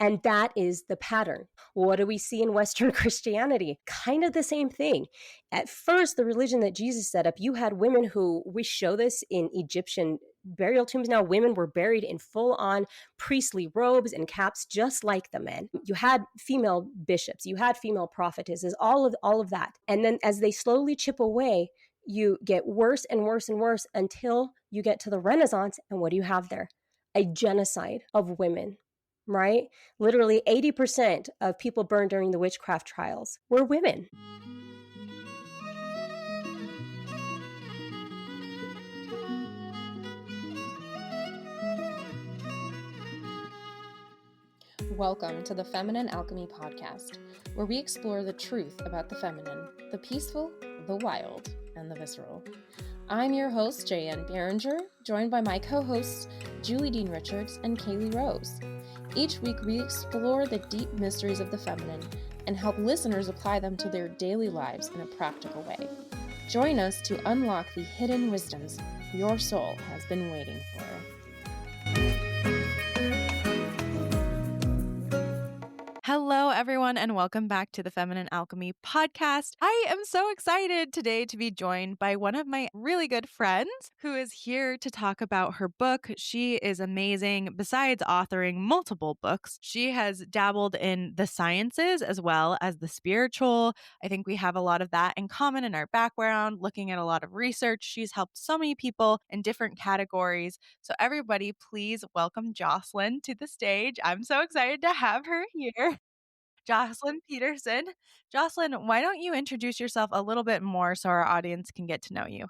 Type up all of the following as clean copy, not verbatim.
And that is the pattern. What do we see in Western Christianity? Kind of the same thing. At first, the religion that Jesus set up, you had women who, we show this in Egyptian burial tombs now, women were buried in full-on priestly robes and caps, just like the men. You had female bishops, you had female prophetesses, all of that. And then as they slowly chip away, you get worse and worse and worse until you get to the Renaissance. And what do you have there? A genocide of women, right? Literally 80% of people burned during the witchcraft trials were women. Welcome to the Feminine Alchemy Podcast, where we explore the truth about the feminine, the peaceful, the wild, and the visceral. I'm your host, J.N. Behringer, joined by my co-hosts, Julie Dean Richards and Kaylee Rose. Each week, we explore the deep mysteries of the feminine and help listeners apply them to their daily lives in a practical way. Join us to unlock the hidden wisdoms your soul has been waiting for. Hello, everyone, and welcome back to the Feminine Alchemy Podcast. I am so excited today to be joined by one of my really good friends who is here to talk about her book. She is amazing. Besides authoring multiple books, she has dabbled in the sciences as well as the spiritual. I think we have a lot of that in common in our background, looking at a lot of research. She's helped so many people in different categories. So everybody, please welcome Jocelyn to the stage. I'm so excited to have her here. Jocelyn Pedersen. Jocelyn, why don't you introduce yourself a little bit more so our audience can get to know you?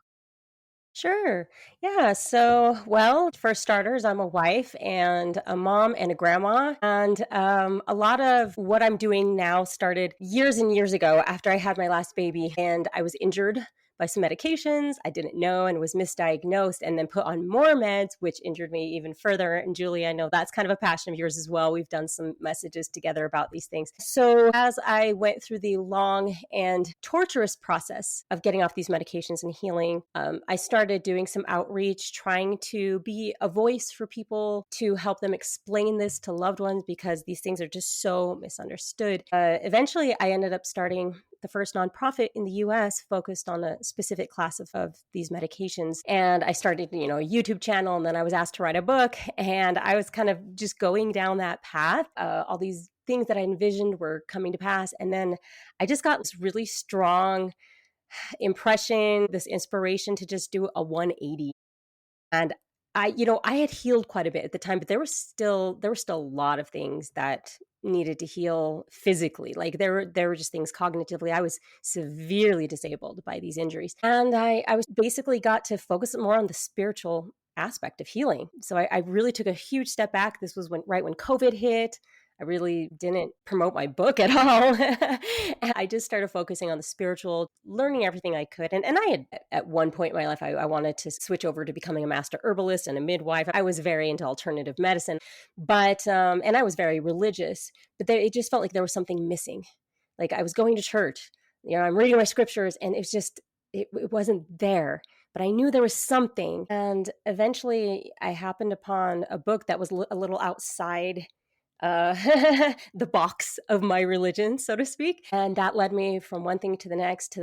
Sure. Yeah. So, well, for starters, I'm a wife and a mom and a grandma. And a lot of what I'm doing now started years and years ago after I had my last baby and I was injured by some medications I didn't know and was misdiagnosed and then put on more meds, which injured me even further. And Julie, I know that's kind of a passion of yours as well. We've done some messages together about these things. So as I went through the long and torturous process of getting off these medications and healing, I started doing some outreach, trying to be a voice for people to help them explain this to loved ones because these things are just so misunderstood. Eventually, I ended up starting the first nonprofit in the US focused on a specific class of these medications. And I started, a YouTube channel, and then I was asked to write a book. And I was kind of just going down that path. All these things that I envisioned were coming to pass. And then I just got this really strong impression, this inspiration to just do a 180. And I had healed quite a bit at the time, but there were still a lot of things that needed to heal physically. Like there were just things cognitively. I was severely disabled by these injuries. And I was basically got to focus more on the spiritual aspect of healing. So I really took a huge step back. This was right when COVID hit. I really didn't promote my book at all. I just started focusing on the spiritual, learning everything I could. And I had, at one point in my life, I wanted to switch over to becoming a master herbalist and a midwife. I was very into alternative medicine, but, and I was very religious, but it just felt like there was something missing. Like I was going to church, I'm reading my scriptures, and it was just, it wasn't there. But I knew there was something. And eventually I happened upon a book that was a little outside the box of my religion, so to speak. And that led me from one thing to the next,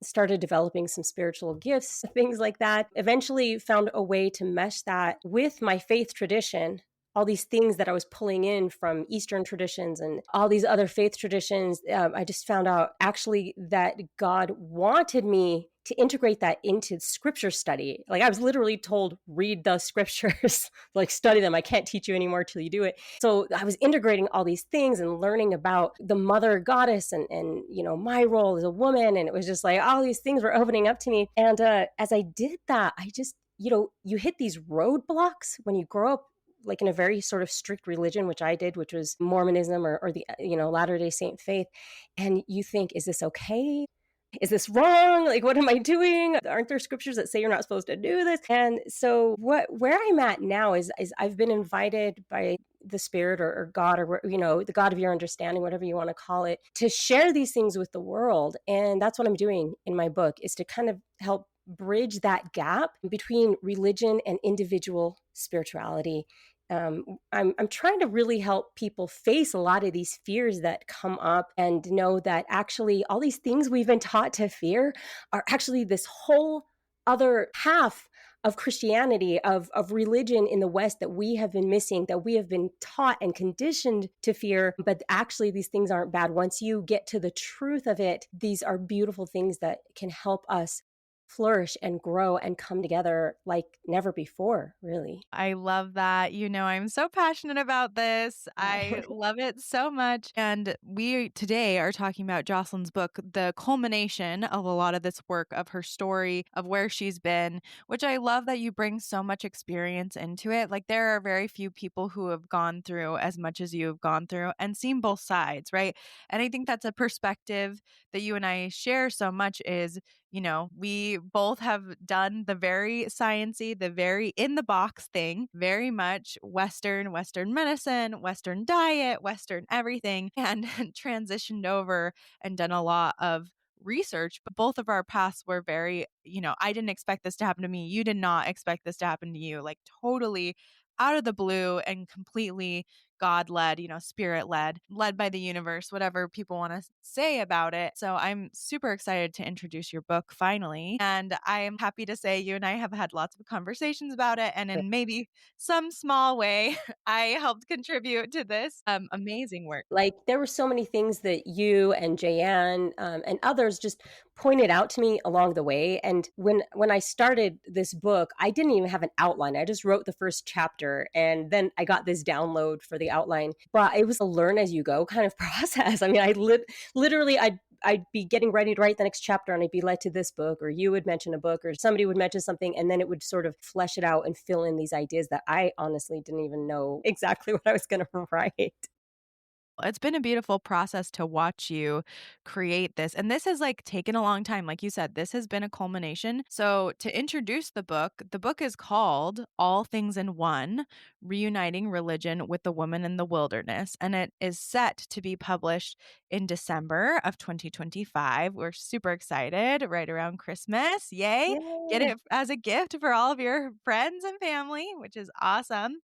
started developing some spiritual gifts, things like that. Eventually found a way to mesh that with my faith tradition, all these things that I was pulling in from Eastern traditions and all these other faith traditions. I just found out actually that God wanted me to integrate that into scripture study. Like I was literally told, read the scriptures, like study them. I can't teach you anymore till you do it. So I was integrating all these things and learning about the mother goddess and my role as a woman. And it was just like all these things were opening up to me. And as I did that, I just, you hit these roadblocks when you grow up like in a very sort of strict religion, which I did, which was Mormonism or the, Latter-day Saint faith. And you think, is this okay? Is this wrong? Like, what am I doing? Aren't there scriptures that say you're not supposed to do this? And so where I'm at now is I've been invited by the spirit or God or, the God of your understanding, whatever you want to call it, to share these things with the world. And that's what I'm doing in my book, is to kind of help bridge that gap between religion and individual spirituality I'm trying to really help people face a lot of these fears that come up and know that actually all these things we've been taught to fear are actually this whole other half of Christianity, of religion in the West that we have been missing, that we have been taught and conditioned to fear. But actually, these things aren't bad. Once you get to the truth of it, these are beautiful things that can help us flourish and grow and come together like never before, really. I love that. I'm so passionate about this. I love it so much. And we today are talking about Jocelyn's book, the culmination of a lot of this work, of her story, of where she's been, which I love that you bring so much experience into it. Like, there are very few people who have gone through as much as you have gone through and seen both sides, right? And I think that's a perspective that you and I share so much is, we both have done the very sciencey, the very in the box thing, very much Western medicine, Western diet, Western everything, and transitioned over and done a lot of research. But both of our paths were very, I didn't expect this to happen to me. You did not expect this to happen to you. Like, totally out of the blue and completely God led, spirit led by the universe, whatever people want to say about it. So I'm super excited to introduce your book finally. And I am happy to say you and I have had lots of conversations about it. And in maybe some small way, I helped contribute to this amazing work. Like, there were so many things that you and Jayanne, and others just pointed out to me along the way. And when I started this book, I didn't even have an outline. I just wrote the first chapter, and then I got this download for the outline. But it was a learn as you go kind of process. I mean, literally, I'd be getting ready to write the next chapter, and I'd be led to this book, or you would mention a book, or somebody would mention something, and then it would sort of flesh it out and fill in these ideas that I honestly didn't even know exactly what I was going to write. It's been a beautiful process to watch you create this. And this has taken a long time. Like you said, this has been a culmination. So, to introduce the book is called All Things in One: Reuniting Religion with the Woman in the Wilderness. And it is set to be published in December of 2025. We're super excited, right around Christmas. Yay. Get Yeah. it as a gift for all of your friends and family, which is awesome.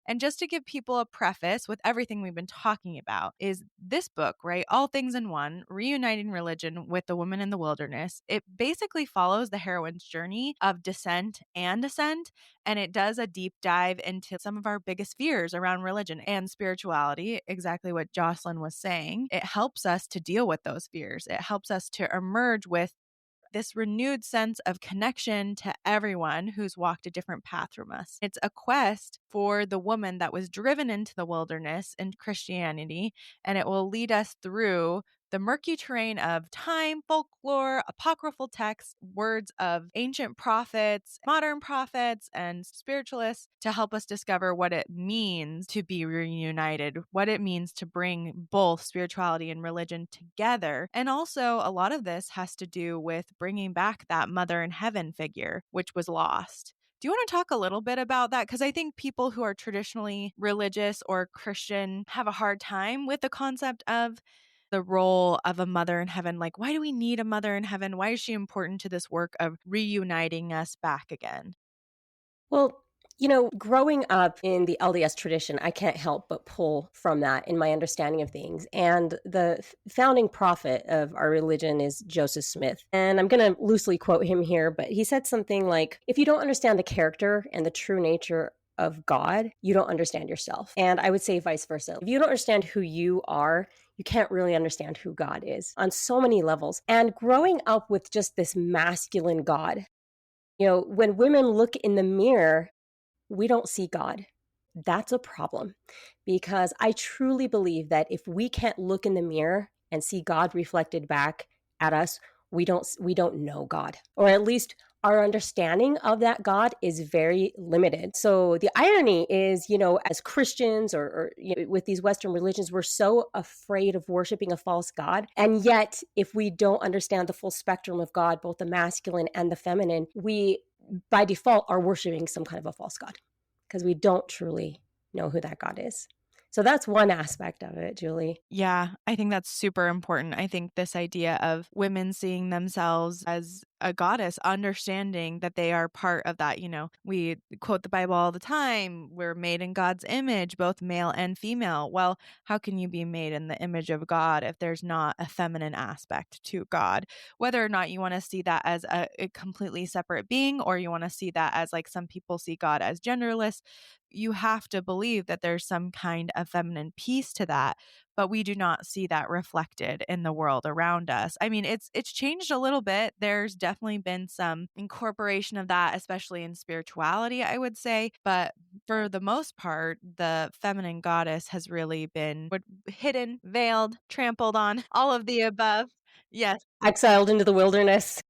And just to give people a preface with everything we've been talking about, is this book, right? All Things in One: Reuniting Religion with the Woman in the Wilderness. It basically follows the heroine's journey of descent and ascent. And it does a deep dive into some of our biggest fears around religion and spirituality, exactly what Jocelyn was saying. It helps us to deal with those fears. It helps us to emerge with this renewed sense of connection to everyone who's walked a different path from us. It's a quest for the woman that was driven into the wilderness in Christianity, and it will lead us through the murky terrain of time, folklore, apocryphal texts, words of ancient prophets, modern prophets, and spiritualists to help us discover what it means to be reunited, what it means to bring both spirituality and religion together. And also, a lot of this has to do with bringing back that mother in heaven figure, which was lost. Do you want to talk a little bit about that? Because I think people who are traditionally religious or Christian have a hard time with the concept of the role of a mother in heaven. Like, why do we need a mother in heaven? Why is she important to this work of reuniting us back again? Well, growing up in the LDS tradition, I can't help but pull from that in my understanding of things. And the founding prophet of our religion is Joseph Smith. And I'm going to loosely quote him here, but he said something like, if you don't understand the character and the true nature of God, you don't understand yourself. And I would say vice versa. If you don't understand who you are, you can't really understand who God is on so many levels. And growing up with just this masculine God, when women look in the mirror, we don't see God. That's a problem, because I truly believe that if we can't look in the mirror and see God reflected back at us, we don't know God, or at least our understanding of that God is very limited. So the irony is, as Christians, or with these Western religions, we're so afraid of worshiping a false God. And yet, if we don't understand the full spectrum of God, both the masculine and the feminine, we by default are worshiping some kind of a false God, because we don't truly know who that God is. So that's one aspect of it, Julie. Yeah, I think that's super important. I think this idea of women seeing themselves as a goddess, understanding that they are part of that. We quote the Bible all the time. We're made in God's image, both male and female. Well, how can you be made in the image of God if there's not a feminine aspect to God? Whether or not you want to see that as a completely separate being, or you want to see that as, like, some people see God as genderless, you have to believe that there's some kind of feminine piece to that, but we do not see that reflected in the world around us. I mean, it's changed a little bit. There's definitely been some incorporation of that, especially in spirituality, I would say. But for the most part, the feminine goddess has really been hidden, veiled, trampled on, all of the above. Yes. Exiled into the wilderness.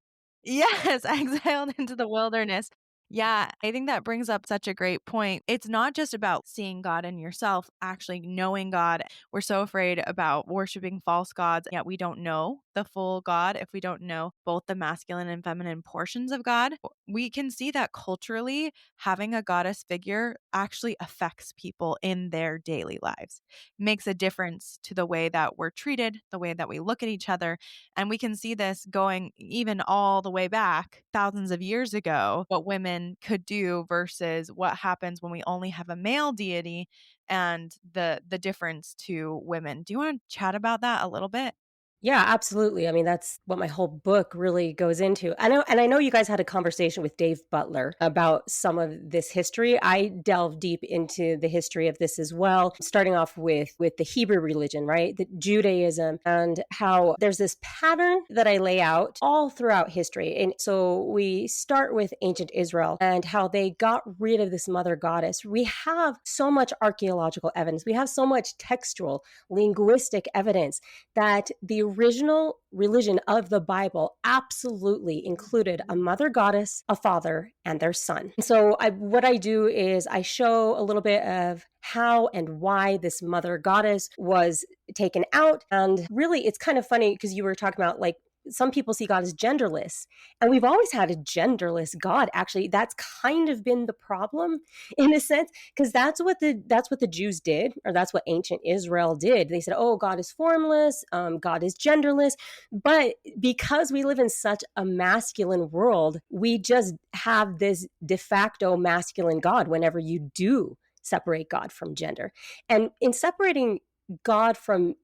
Yes, exiled into the wilderness. Yeah, I think that brings up such a great point. It's not just about seeing God in yourself, actually knowing God. We're so afraid about worshiping false gods, yet we don't know the full God if we don't know both the masculine and feminine portions of God. We can see that culturally, having a goddess figure actually affects people in their daily lives. Makes a difference to the way that we're treated, the way that we look at each other. And we can see this going even all the way back thousands of years ago, what women could do versus what happens when we only have a male deity, and the difference to women. Do you want to chat about that a little bit? Yeah, absolutely. I mean, that's what my whole book really goes into. I know you guys had a conversation with Dave Butler about some of this history. I delve deep into the history of this as well, starting off with the Hebrew religion, right? The Judaism, and how there's this pattern that I lay out all throughout history. And so we start with ancient Israel and how they got rid of this mother goddess. We have so much archaeological evidence. We have so much textual, linguistic evidence that the original religion of the Bible absolutely included a mother goddess, a father, and their son. So what I do is I show a little bit of how and why this mother goddess was taken out. And really, it's kind of funny because you were talking about, like, some people see God as genderless, and we've always had a genderless God. Actually, that's kind of been the problem in a sense, because that's what the Jews did, or that's what ancient Israel did. They said, "Oh, God is formless, God is genderless," but because we live in such a masculine world, we just have this de facto masculine God whenever you do separate God from gender. And in separating God from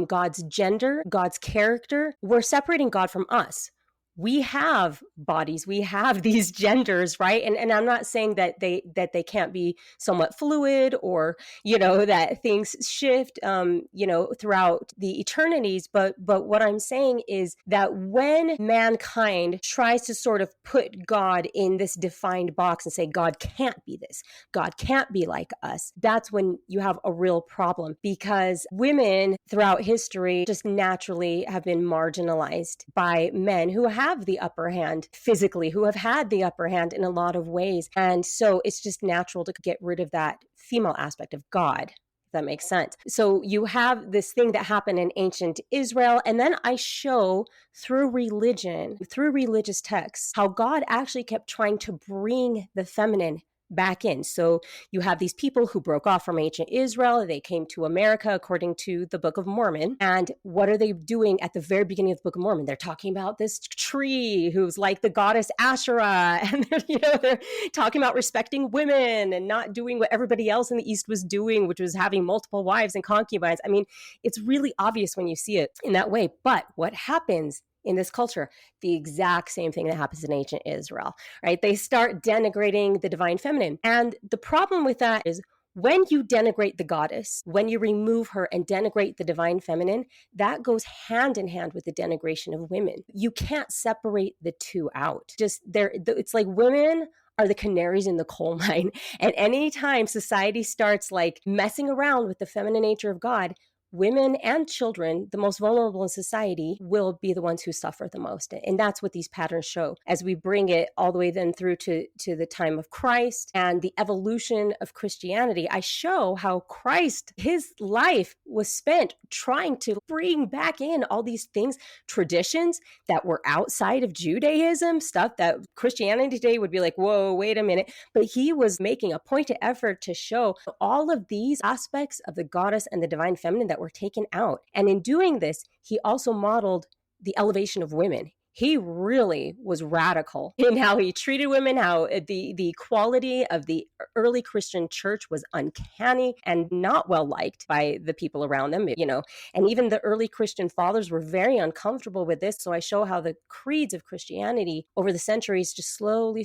God's gender, God's character, we're separating God from us. We have bodies, we have these genders, right? And I'm not saying that they can't be somewhat fluid, or that things shift throughout the eternities, but what I'm saying is that when mankind tries to sort of put God in this defined box and say God can't be this, God can't be like us, that's when you have a real problem, because women throughout history just naturally have been marginalized by men who have the upper hand physically, who have had the upper hand in a lot of ways. And so it's just natural to get rid of that female aspect of God. That makes sense. So you have this thing that happened in ancient Israel, and then I show through religion, through religious texts, how God actually kept trying to bring the feminine back in. So you have these people who broke off from ancient Israel. They came to America, according to the Book of Mormon. And what are they doing at the very beginning of the Book of Mormon? They're talking about this tree who's like the goddess Asherah. And they're talking about respecting women and not doing what everybody else in the East was doing, which was having multiple wives and concubines. I mean, it's really obvious when you see it in that way. But what happens in this culture? The exact same thing that happens in ancient Israel, right? They start denigrating the divine feminine. And the problem with that is, when you denigrate the goddess, when you remove her and denigrate the divine feminine, that goes hand in hand with the denigration of women. You can't separate the two out. It's like women are the canaries in the coal mine. And anytime society starts like messing around with the feminine nature of God, women and children, the most vulnerable in society, will be the ones who suffer the most. And that's what these patterns show. As we bring it all the way then through to the time of Christ and the evolution of Christianity, I show how Christ, his life was spent trying to bring back in all these things, traditions that were outside of Judaism, stuff that Christianity today would be like, whoa, wait a minute. But he was making a pointed effort to show all of these aspects of the goddess and the divine feminine that were taken out. And in doing this, he also modeled the elevation of women. he really was radical in how he treated women, how the quality of the early Christian church was uncanny and not well liked by the people around them, and even the early Christian fathers were very uncomfortable with this. So I show how the creeds of Christianity over the centuries just slowly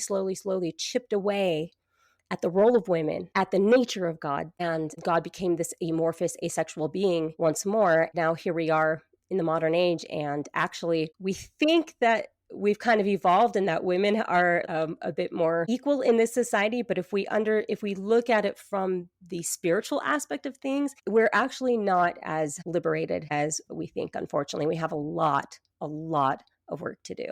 chipped away at the role of women, at the nature of God. And God became this amorphous, asexual being once more. Now here we are in the modern age. And actually, we think that we've kind of evolved and that women are a bit more equal in this society. But if we look at it from the spiritual aspect of things, we're actually not as liberated as we think. Unfortunately, we have a lot of work to do.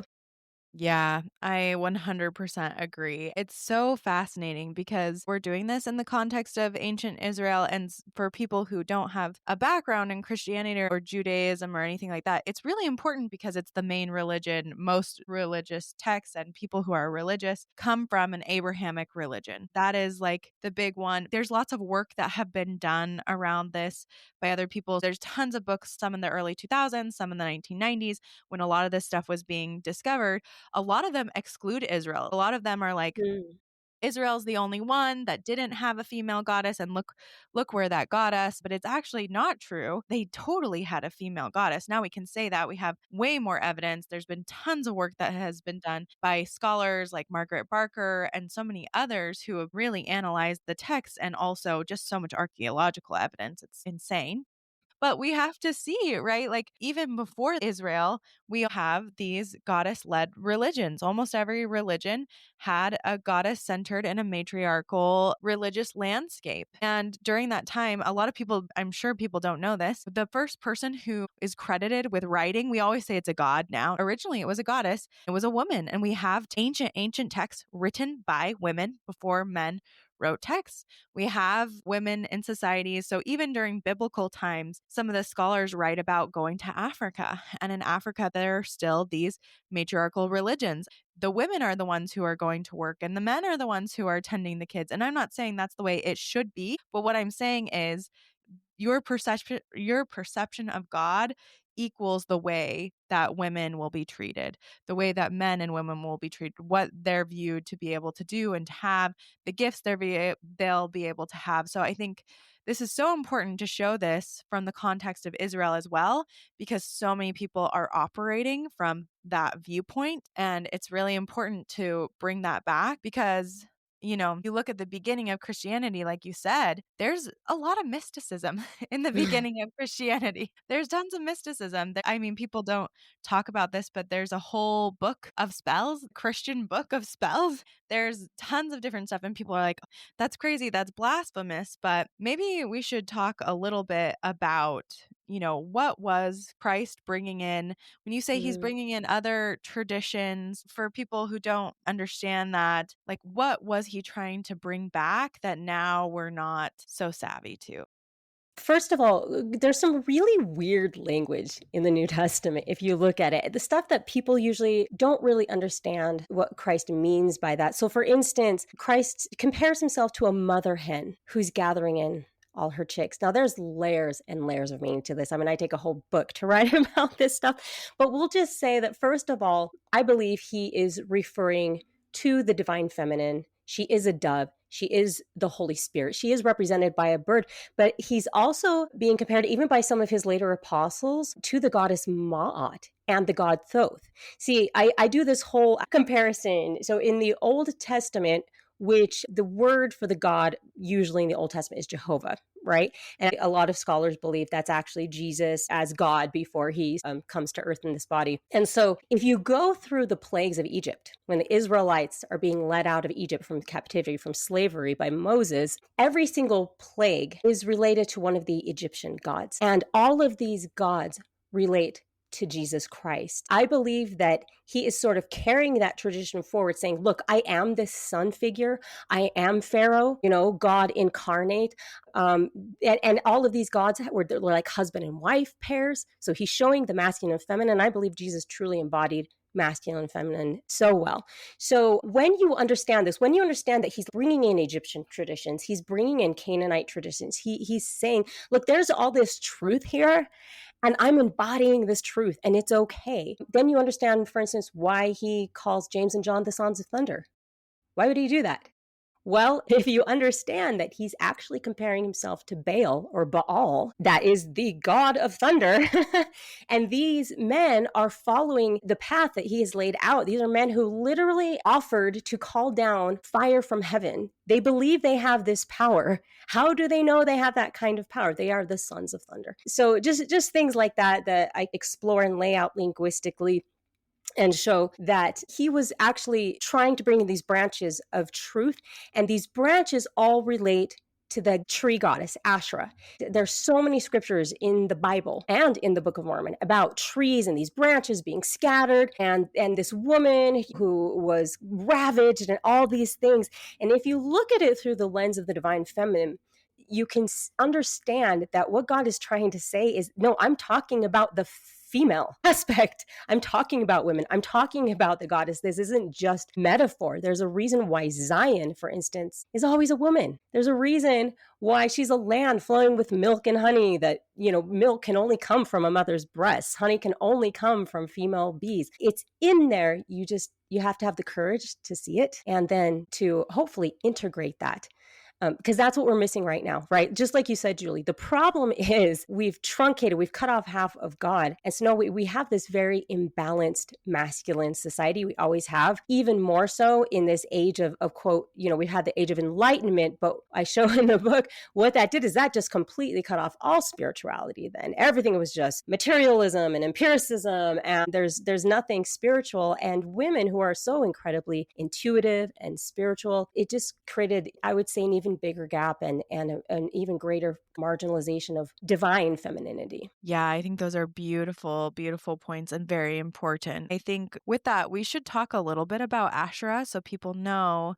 Yeah, I 100% agree. It's so fascinating because we're doing this in the context of ancient Israel. And for people who don't have a background in Christianity or Judaism or anything like that, it's really important because it's the main religion. Most religious texts and people who are religious come from an Abrahamic religion. That is like the big one. There's lots of work that have been done around this by other people. There's tons of books, some in the early 2000s, some in the 1990s, when a lot of this stuff was being discovered. A lot of them exclude Israel. A lot of them are like, Israel's the only one that didn't have a female goddess, and look where that got us. But it's actually not true. They totally had a female goddess. Now we can say that. We have way more evidence. There's been tons of work that has been done by scholars like Margaret Barker and so many others who have really analyzed the text, and also just so much archaeological evidence. It's insane. But we have to see, right? Like, even before Israel, we have these goddess led religions. Almost every religion had a goddess centered in a matriarchal religious landscape. And during that time, a lot of people, I'm sure people don't know this, the first person who is credited with writing, we always say it's a god now. Originally, it was a goddess, it was a woman. And we have ancient texts written by women before men wrote texts. We have women in societies. So even during biblical times, some of the scholars write about going to Africa. And in Africa, there are still these matriarchal religions. The women are the ones who are going to work, and the men are the ones who are tending the kids. And I'm not saying that's the way it should be. But what I'm saying is your perception of God equals the way that women will be treated, the way that men and women will be treated, what they're viewed to be able to do and to have, the gifts they'll be able to have. So I think this is so important to show this from the context of Israel as well, because so many people are operating from that viewpoint. And it's really important to bring that back because you look at the beginning of Christianity, like you said, there's a lot of mysticism in the beginning of Christianity. There's tons of mysticism. I mean, people don't talk about this, but there's a whole book of spells, Christian book of spells. There's tons of different stuff. And people are like, that's crazy. That's blasphemous. But maybe we should talk a little bit about, what was Christ bringing in when you say he's bringing in other traditions for people who don't understand that, like, what was he trying to bring back that now we're not so savvy to? First of all, there's some really weird language in the New Testament if you look at it. The stuff that people usually don't really understand what Christ means by that. So, for instance, Christ compares himself to a mother hen who's gathering in all her chicks. Now, there's layers and layers of meaning to this. I mean, I take a whole book to write about this stuff. But we'll just say that, first of all, I believe he is referring to the divine feminine. She is a dove. She is the Holy Spirit. She is represented by a bird, but he's also being compared, even by some of his later apostles, to the goddess Ma'at and the god Thoth. See, I do this whole comparison. So in the Old Testament, which the word for the God usually in the Old Testament is Jehovah, right? And a lot of scholars believe that's actually Jesus as God before he comes to earth in this body. And so if you go through the plagues of Egypt, when the Israelites are being led out of Egypt from captivity, from slavery by Moses, every single plague is related to one of the Egyptian gods. And all of these gods relate to Jesus Christ. I believe that he is sort of carrying that tradition forward, saying, look, I am this son figure. I am Pharaoh, God incarnate. And all of these gods were like husband and wife pairs. So he's showing the masculine and feminine. I believe Jesus truly embodied masculine and feminine so well. So when you understand this, when you understand that he's bringing in Egyptian traditions, he's bringing in Canaanite traditions, he's saying, look, there's all this truth here. and I'm embodying this truth and it's okay. Then you understand, for instance, why he calls James and John the sons of thunder. Why would he do that? Well, if you understand that he's actually comparing himself to Baal or Baal, that is the god of thunder, and these men are following the path that he has laid out. These are men who literally offered to call down fire from heaven. They believe they have this power. How do they know they have that kind of power? They are the sons of thunder. So just things like that that I explore and lay out linguistically and show that he was actually trying to bring in these branches of truth. And these branches all relate to the tree goddess, Asherah. There's so many scriptures in the Bible and in the Book of Mormon about trees and these branches being scattered and this woman who was ravaged and all these things. And if you look at it through the lens of the divine feminine, you can understand that what God is trying to say is, no, I'm talking about the female aspect. I'm talking about women. I'm talking about the goddess. This isn't just metaphor. There's a reason why Zion, for instance, is always a woman. There's a reason why she's a land flowing with milk and honey, that, milk can only come from a mother's breasts. Honey can only come from female bees. It's in there. You have to have the courage to see it and then to hopefully integrate that. Because that's what we're missing right now, right? Just like you said, Julie, the problem is we've truncated, we've cut off half of God. And so now we have this very imbalanced masculine society. We always have, even more so in this age of quote, we've had the age of enlightenment, but I show in the book what that did is that just completely cut off all spirituality then. Everything was just materialism and empiricism, and there's nothing spiritual. And women who are so incredibly intuitive and spiritual, it just created, I would say, an even bigger gap and an even greater marginalization of divine femininity. Yeah, I think those are beautiful, beautiful points and very important. I think with that, we should talk a little bit about Asherah so people know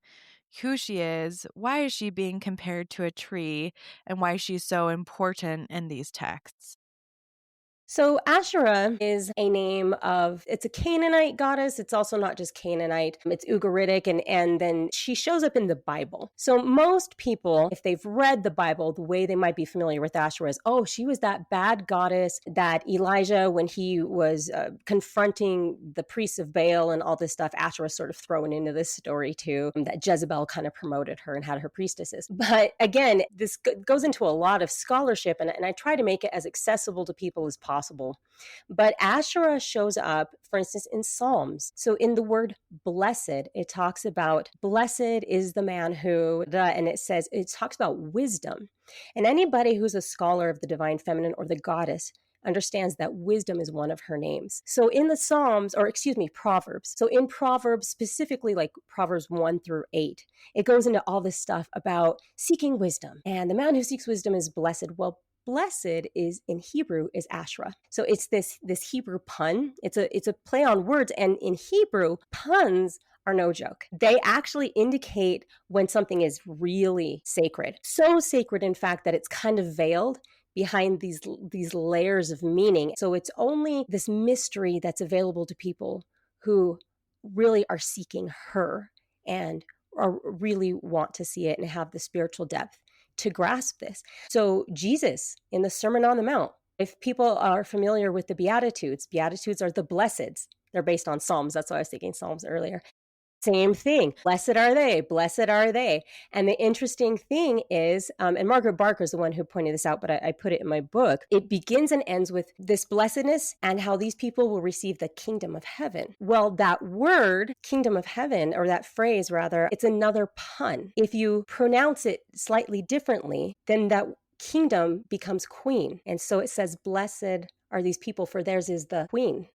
who she is, why is she being compared to a tree, and why she's so important in these texts. So Asherah is a name it's a Canaanite goddess. It's also not just Canaanite, it's Ugaritic, and then she shows up in the Bible. So most people, if they've read the Bible, the way they might be familiar with Asherah is, oh, she was that bad goddess that Elijah, when he was confronting the priests of Baal and all this stuff, Asherah sort of thrown into this story too, that Jezebel kind of promoted her and had her priestesses. But again, this goes into a lot of scholarship, and I try to make it as accessible to people as possible. But Asherah shows up, for instance, in Psalms. So in the word blessed, it talks about blessed is the man who, and it talks about wisdom. And anybody who's a scholar of the divine feminine or the goddess understands that wisdom is one of her names. So in the Psalms, Proverbs. So in Proverbs, specifically like Proverbs 1-8, it goes into all this stuff about seeking wisdom. And the man who seeks wisdom is blessed. Well, blessed is in Hebrew is Asherah. So it's this Hebrew pun. It's a play on words, and in Hebrew, puns are no joke. They actually indicate when something is really sacred. So sacred, in fact, that it's kind of veiled behind these layers of meaning. So it's only this mystery that's available to people who really are seeking her and really want to see it and have the spiritual depth to grasp this. So Jesus in the Sermon on the Mount, if people are familiar with the Beatitudes are the blesseds. They're based on Psalms. That's why I was thinking Psalms earlier. Same thing. Blessed are they. Blessed are they. And the interesting thing is, and Margaret Barker is the one who pointed this out, but I put it in my book, it begins and ends with this blessedness and how these people will receive the kingdom of heaven. Well, that word, kingdom of heaven, or that phrase rather, it's another pun. If you pronounce it slightly differently, then that kingdom becomes queen. And so it says, blessed are these people, for theirs is the queen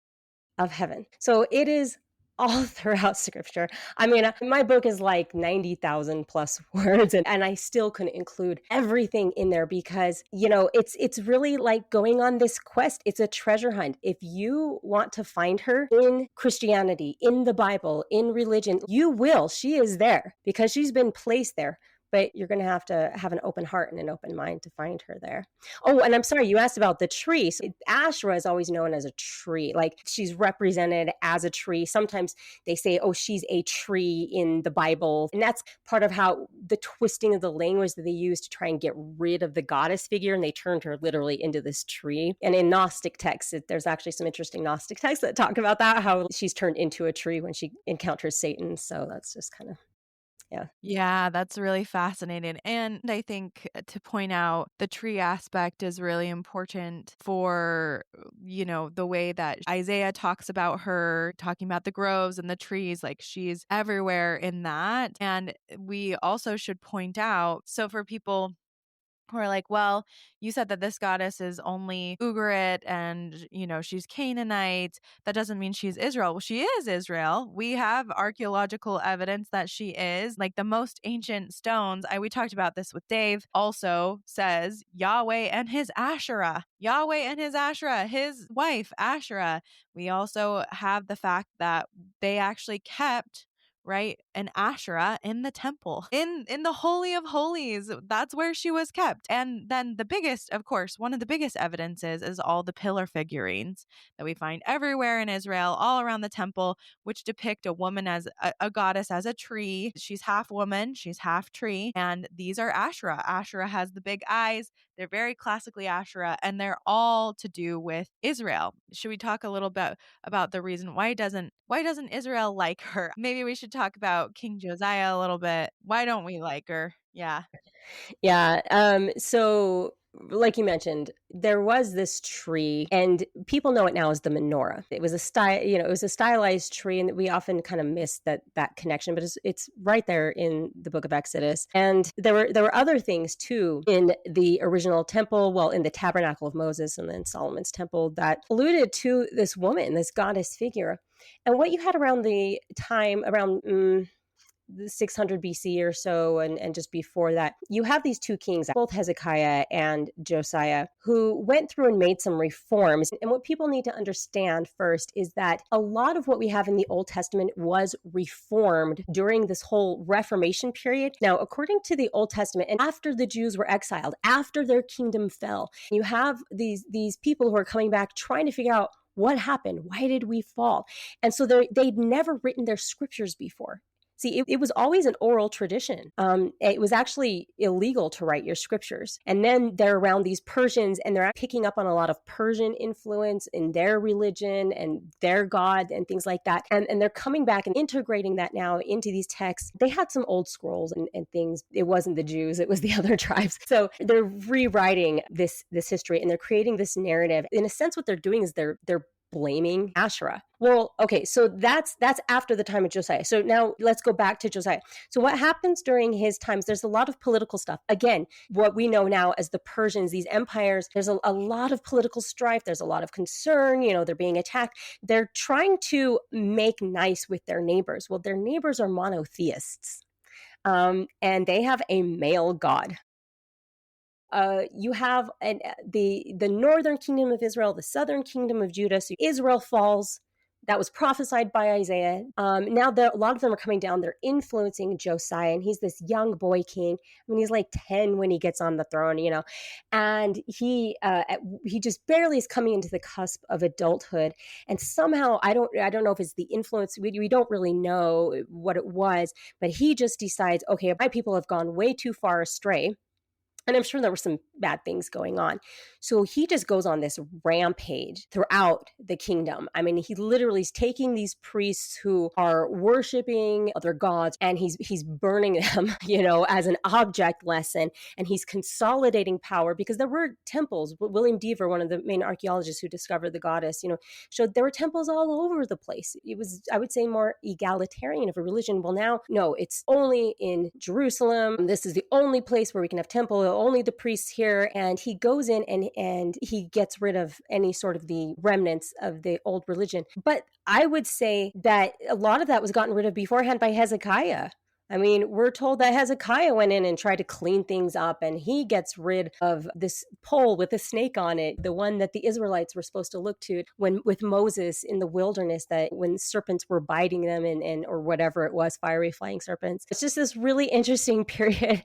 of heaven. So it is all throughout scripture. I mean, my book is like 90,000 plus words, and I still couldn't include everything in there because, it's really like going on this quest. It's a treasure hunt. If you want to find her in Christianity, in the Bible, in religion, you will. She is there because she's been placed there. but you're going to have an open heart and an open mind to find her there. Oh, and I'm sorry, you asked about the tree. So Asherah is always known as a tree. Like she's represented as a tree. Sometimes they say, oh, she's a tree in the Bible. And that's part of how the twisting of the language that they use to try and get rid of the goddess figure. And they turned her literally into this tree. And in Gnostic texts, there's actually some interesting Gnostic texts that talk about that, how she's turned into a tree when she encounters Satan. So that's just kind of, yeah. Yeah, that's really fascinating. And I think to point out the tree aspect is really important for, the way that Isaiah talks about her, talking about the groves and the trees, like she's everywhere in that. And we also should point out, so for people who are like, well, you said that this goddess is only Ugarit and, she's Canaanite. That doesn't mean she's Israel. Well, she is Israel. We have archaeological evidence that she is. Like the most ancient stones, we talked about this with Dave, also says Yahweh and his Asherah. Yahweh and his Asherah, his wife, Asherah. We also have the fact that they actually kept an Asherah in the temple, in the Holy of Holies. That's where she was kept. And then the biggest, of course, one of the biggest evidences is all the pillar figurines that we find everywhere in Israel, all around the temple, which depict a woman as a goddess, as a tree. She's half woman, she's half tree. And these are Asherah. Asherah has the big eyes. They're very classically Asherah, and they're all to do with Israel. Should we talk a little bit about the reason why doesn't Israel like her? Maybe we should talk about King Josiah a little bit. Why don't we like her? Yeah. Yeah. So like you mentioned, there was this tree, and people know it now as the menorah. It was a it was a stylized tree, and we often kind of miss that connection, but it's right there in the book of Exodus. And there were other things too in the original temple, well, in the tabernacle of Moses and then Solomon's temple, that alluded to this woman, this goddess figure. And what you had around the time, around 600 BC or so, and just before that, you have these two kings, both Hezekiah and Josiah, who went through and made some reforms. And what people need to understand first is that a lot of what we have in the Old Testament was reformed during this whole Reformation period. Now, according to the Old Testament, and after the Jews were exiled, after their kingdom fell, you have these people who are coming back trying to figure out what happened, why did we fall? And so they'd never written their scriptures before. See, it was always an oral tradition. It was actually illegal to write your scriptures. And then they're around these Persians, and they're picking up on a lot of Persian influence in their religion and their God and things like that. And they're coming back and integrating that now into these texts. They had some old scrolls and things. It wasn't the Jews, it was the other tribes. So they're rewriting this history, and they're creating this narrative. In a sense, what they're doing is they're blaming Asherah. Well, okay, so that's after the time of Josiah. So now let's go back to Josiah. So what happens during his times, there's a lot of political stuff. Again, what we know now as the Persians, these empires, there's a lot of political strife. There's a lot of concern. They're being attacked. They're trying to make nice with their neighbors. Well, their neighbors are monotheists. And they have a male god. You have the northern kingdom of Israel, the southern kingdom of Judah. So Israel falls. That was prophesied by Isaiah. Now a lot of them are coming down. They're influencing Josiah, and he's this young boy king. I mean, he's like 10 when he gets on the throne, and he just barely is coming into the cusp of adulthood. And somehow, I don't know if it's the influence. We don't really know what it was, but he just decides, okay, my people have gone way too far astray. And I'm sure there were some bad things going on. So he just goes on this rampage throughout the kingdom. I mean, he literally is taking these priests who are worshiping other gods, and he's burning them, as an object lesson. And he's consolidating power, because there were temples. William Dever, one of the main archaeologists who discovered the goddess, showed there were temples all over the place. It was, I would say, more egalitarian of a religion. Well, now, no, it's only in Jerusalem. This is the only place where we can have temple, only the priests here. And he goes in and he gets rid of any sort of the remnants of the old religion. But I would say that a lot of that was gotten rid of beforehand by Hezekiah. I mean, we're told that Hezekiah went in and tried to clean things up, and he gets rid of this pole with a snake on it, the one that the Israelites were supposed to look to when with Moses in the wilderness, that when serpents were biting them and or whatever it was, fiery flying serpents. It's just this really interesting period.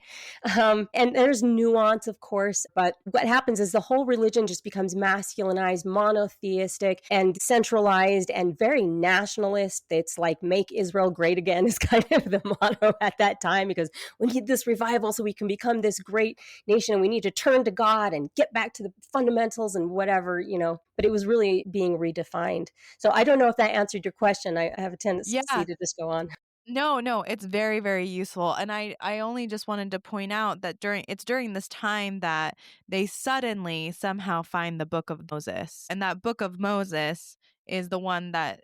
And there's nuance, of course, but what happens is the whole religion just becomes masculinized, monotheistic, and centralized and very nationalist. It's like "Make Israel Great Again" is kind of the motto at that time, because we need this revival so we can become this great nation, and we need to turn to God and get back to the fundamentals and whatever, but it was really being redefined. So I don't know if that answered your question. I have a tendency Yeah. to just go on. No, it's very, very useful. And I only just wanted to point out that during this time that they suddenly somehow find the book of Moses. And that book of Moses is the one that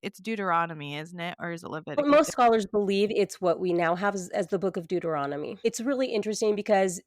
it's Deuteronomy, isn't it? Or is it Leviticus? Most scholars believe it's what we now have as the book of Deuteronomy. It's really interesting because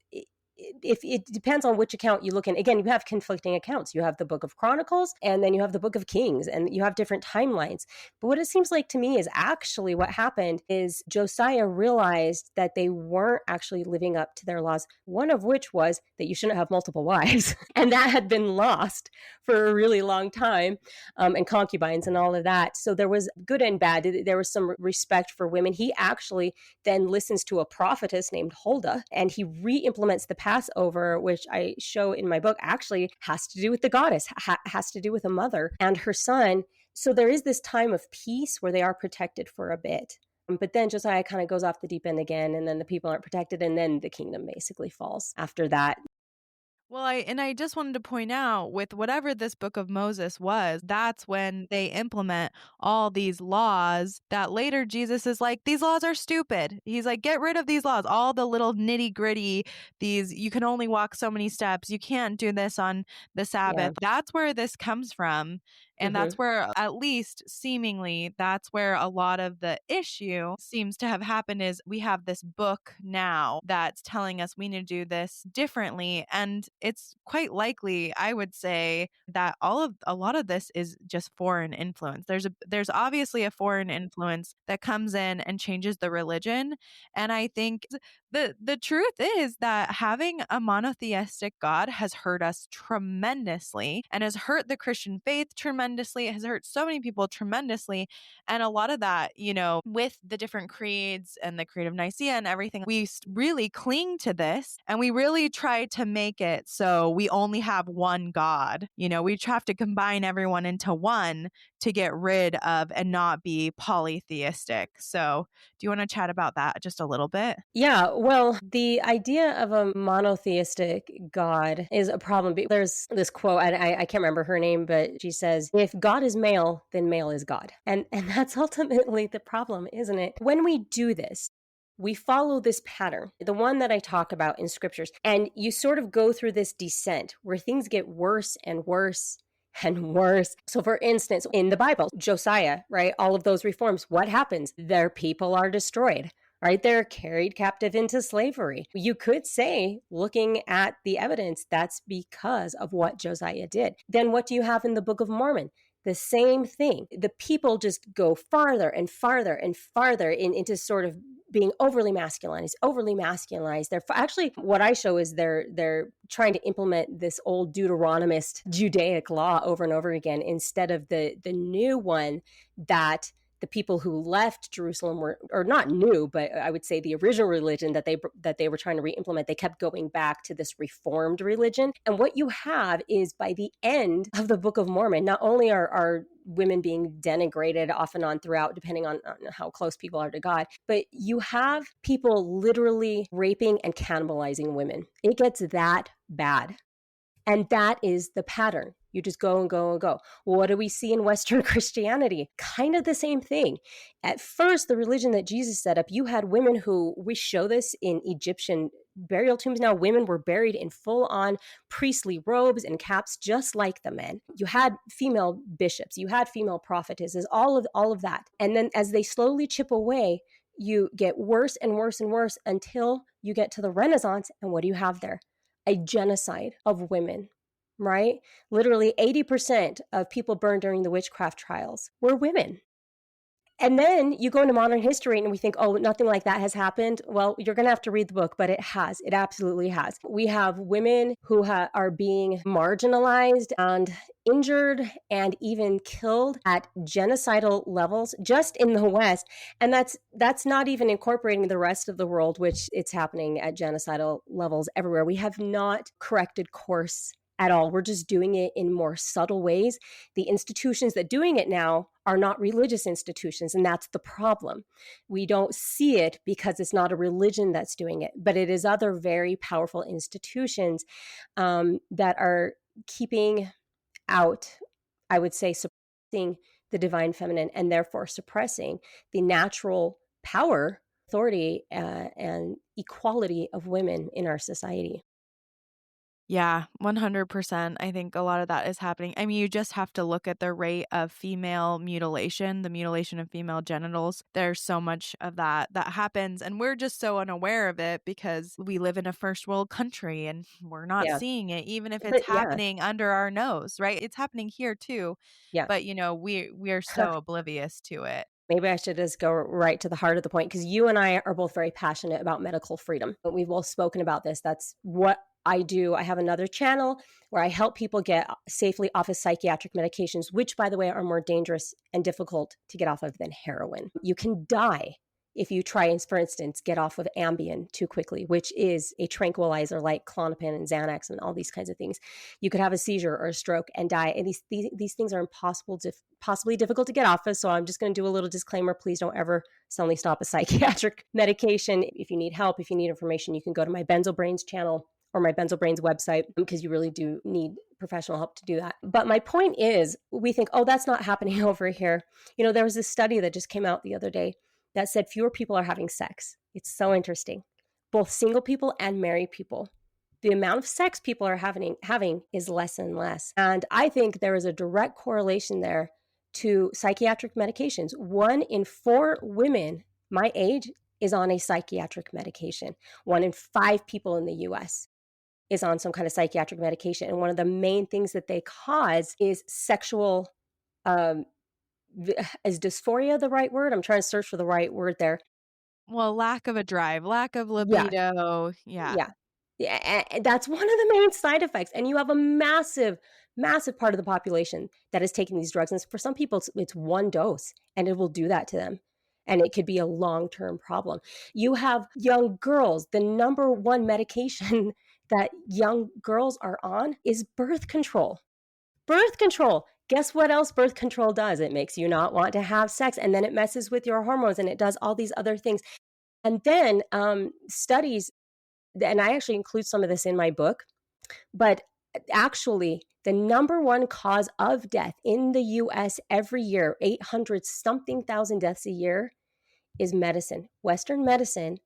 if it depends on which account you look in. Again, you have conflicting accounts. You have the book of Chronicles, and then you have the book of Kings, and you have different timelines. But what it seems like to me is actually what happened is Josiah realized that they weren't actually living up to their laws, one of which was that you shouldn't have multiple wives. And that had been lost for a really long time, and concubines and all of that. So there was good and bad. There was some respect for women. He actually then listens to a prophetess named Huldah, and he re-implements the Passover, which I show in my book, actually has to do with the goddess, has to do with a mother and her son. So there is this time of peace where they are protected for a bit. But then Josiah kind of goes off the deep end again, and then the people aren't protected, and then the kingdom basically falls after that. Well, I just wanted to point out with whatever this book of Moses was, that's when they implement all these laws that later Jesus is like, these laws are stupid. He's like, get rid of these laws, all the little nitty gritty, these, you can only walk so many steps. You can't do this on the Yeah. Sabbath. That's where this comes from. And Mm-hmm. that's where, at least seemingly, that's where a lot of the issue seems to have happened is we have this book now that's telling us we need to do this differently. And it's quite likely, I would say, that a lot of this is just foreign influence. There's obviously a foreign influence that comes in and changes the religion. And I think the truth is that having a monotheistic God has hurt us tremendously and has hurt the Christian faith tremendously. It has hurt so many people tremendously. And a lot of that, with the different creeds and the Creed of Nicaea and everything, we really cling to this and we really try to make it so we only have one God. We have to combine everyone into one to get rid of and not be polytheistic. So, do you want to chat about that just a little bit? Yeah, well, the idea of a monotheistic God is a problem. There's this quote, I can't remember her name, but she says, "If God is male, then male is God." And that's ultimately the problem, isn't it? When we do this, we follow this pattern, the one that I talk about in scriptures, and you sort of go through this descent where things get worse and worse and worse. So, for instance, in the Bible, Josiah, right, all of those reforms, what happens? Their people are destroyed, right? They're carried captive into slavery. You could say, looking at the evidence, that's because of what Josiah did. Then what do you have in the Book of Mormon? The same thing. The people just go farther and farther and farther into sort of being overly masculinized. They're actually, what I show is they're trying to implement this old Deuteronomist Judaic law over and over again instead of the new one that the people who left Jerusalem were, or not new, but I would say the original religion that they were trying to re-implement. They kept going back to this reformed religion. And what you have is, by the end of the Book of Mormon, not only are women being denigrated off and on throughout, depending on how close people are to God, but you have people literally raping and cannibalizing women. It gets that bad. And that is the pattern. You just go and go and go. Well, what do we see in Western Christianity? Kind of the same thing. At first, the religion that Jesus set up, you had women who, we show this in Egyptian burial tombs now, women were buried in full-on priestly robes and caps, just like the men. You had female bishops, you had female prophetesses, all of that. And then as they slowly chip away, you get worse and worse and worse until you get to the Renaissance. And what do you have there? A genocide of women, right? Literally 80% of people burned during the witchcraft trials were women. And then you go into modern history and we think, oh, nothing like that has happened. Well, you're going to have to read the book, but it has. It absolutely has. We have women who are being marginalized and injured and even killed at genocidal levels just in the West. And that's not even incorporating the rest of the world, which it's happening at genocidal levels everywhere. We have not corrected course at all. We're just doing it in more subtle ways. The institutions that doing it now are not religious institutions, and that's the problem. We don't see it because it's not a religion that's doing it, but it is other very powerful institutions that are keeping out, I would say, suppressing the divine feminine and therefore suppressing the natural power, authority, and equality of women in our society. Yeah, 100%. I think a lot of that is happening. I mean, you just have to look at the rate of female mutilation, the mutilation of female genitals. There's so much of that happens, and we're just so unaware of it because we live in a first world country and we're not Yeah. seeing it, even if it's But yeah, happening under our nose, right? It's happening here too, yeah. but we're so oblivious to it. Maybe I should just go right to the heart of the point because you and I are both very passionate about medical freedom. We've both spoken about this. That's what I do. I have another channel where I help people get safely off of psychiatric medications, which, by the way, are more dangerous and difficult to get off of than heroin. You can die if you try and, for instance, get off of Ambien too quickly, which is a tranquilizer like Klonopin and Xanax and all these kinds of things. You could have a seizure or a stroke and die. And these things are possibly difficult to get off of. So I'm just going to do a little disclaimer. Please don't ever suddenly stop a psychiatric medication. If you need help, if you need information, you can go to my Benzo Brains channel or my Benzo Brains website because you really do need professional help to do that. But my point is, we think, oh, that's not happening over here. There was this study that just came out the other day that said fewer people are having sex. It's so interesting. Both single people and married people. The amount of sex people are having is less and less. And I think there is a direct correlation there to psychiatric medications. 1 in 4 women my age is on a psychiatric medication. 1 in 5 people in the US is on some kind of psychiatric medication. And one of the main things that they cause is sexual, is dysphoria the right word? I'm trying to search for the right word there. Well, lack of a drive, lack of Yeah, libido. Yeah. yeah. Yeah, and that's one of the main side effects. And you have a massive, massive part of the population that is taking these drugs. And for some people, it's 1 dose, and it will do that to them. And it could be a long-term problem. You have young girls. The number 1 medication that young girls are on is birth control. Birth control. Guess what else birth control does? It makes you not want to have sex, and then it messes with your hormones, and it does all these other things. And then studies, and I actually include some of this in my book, but actually the number 1 cause of death in the US every year, 800 something thousand deaths a year, is medicine. Western medicine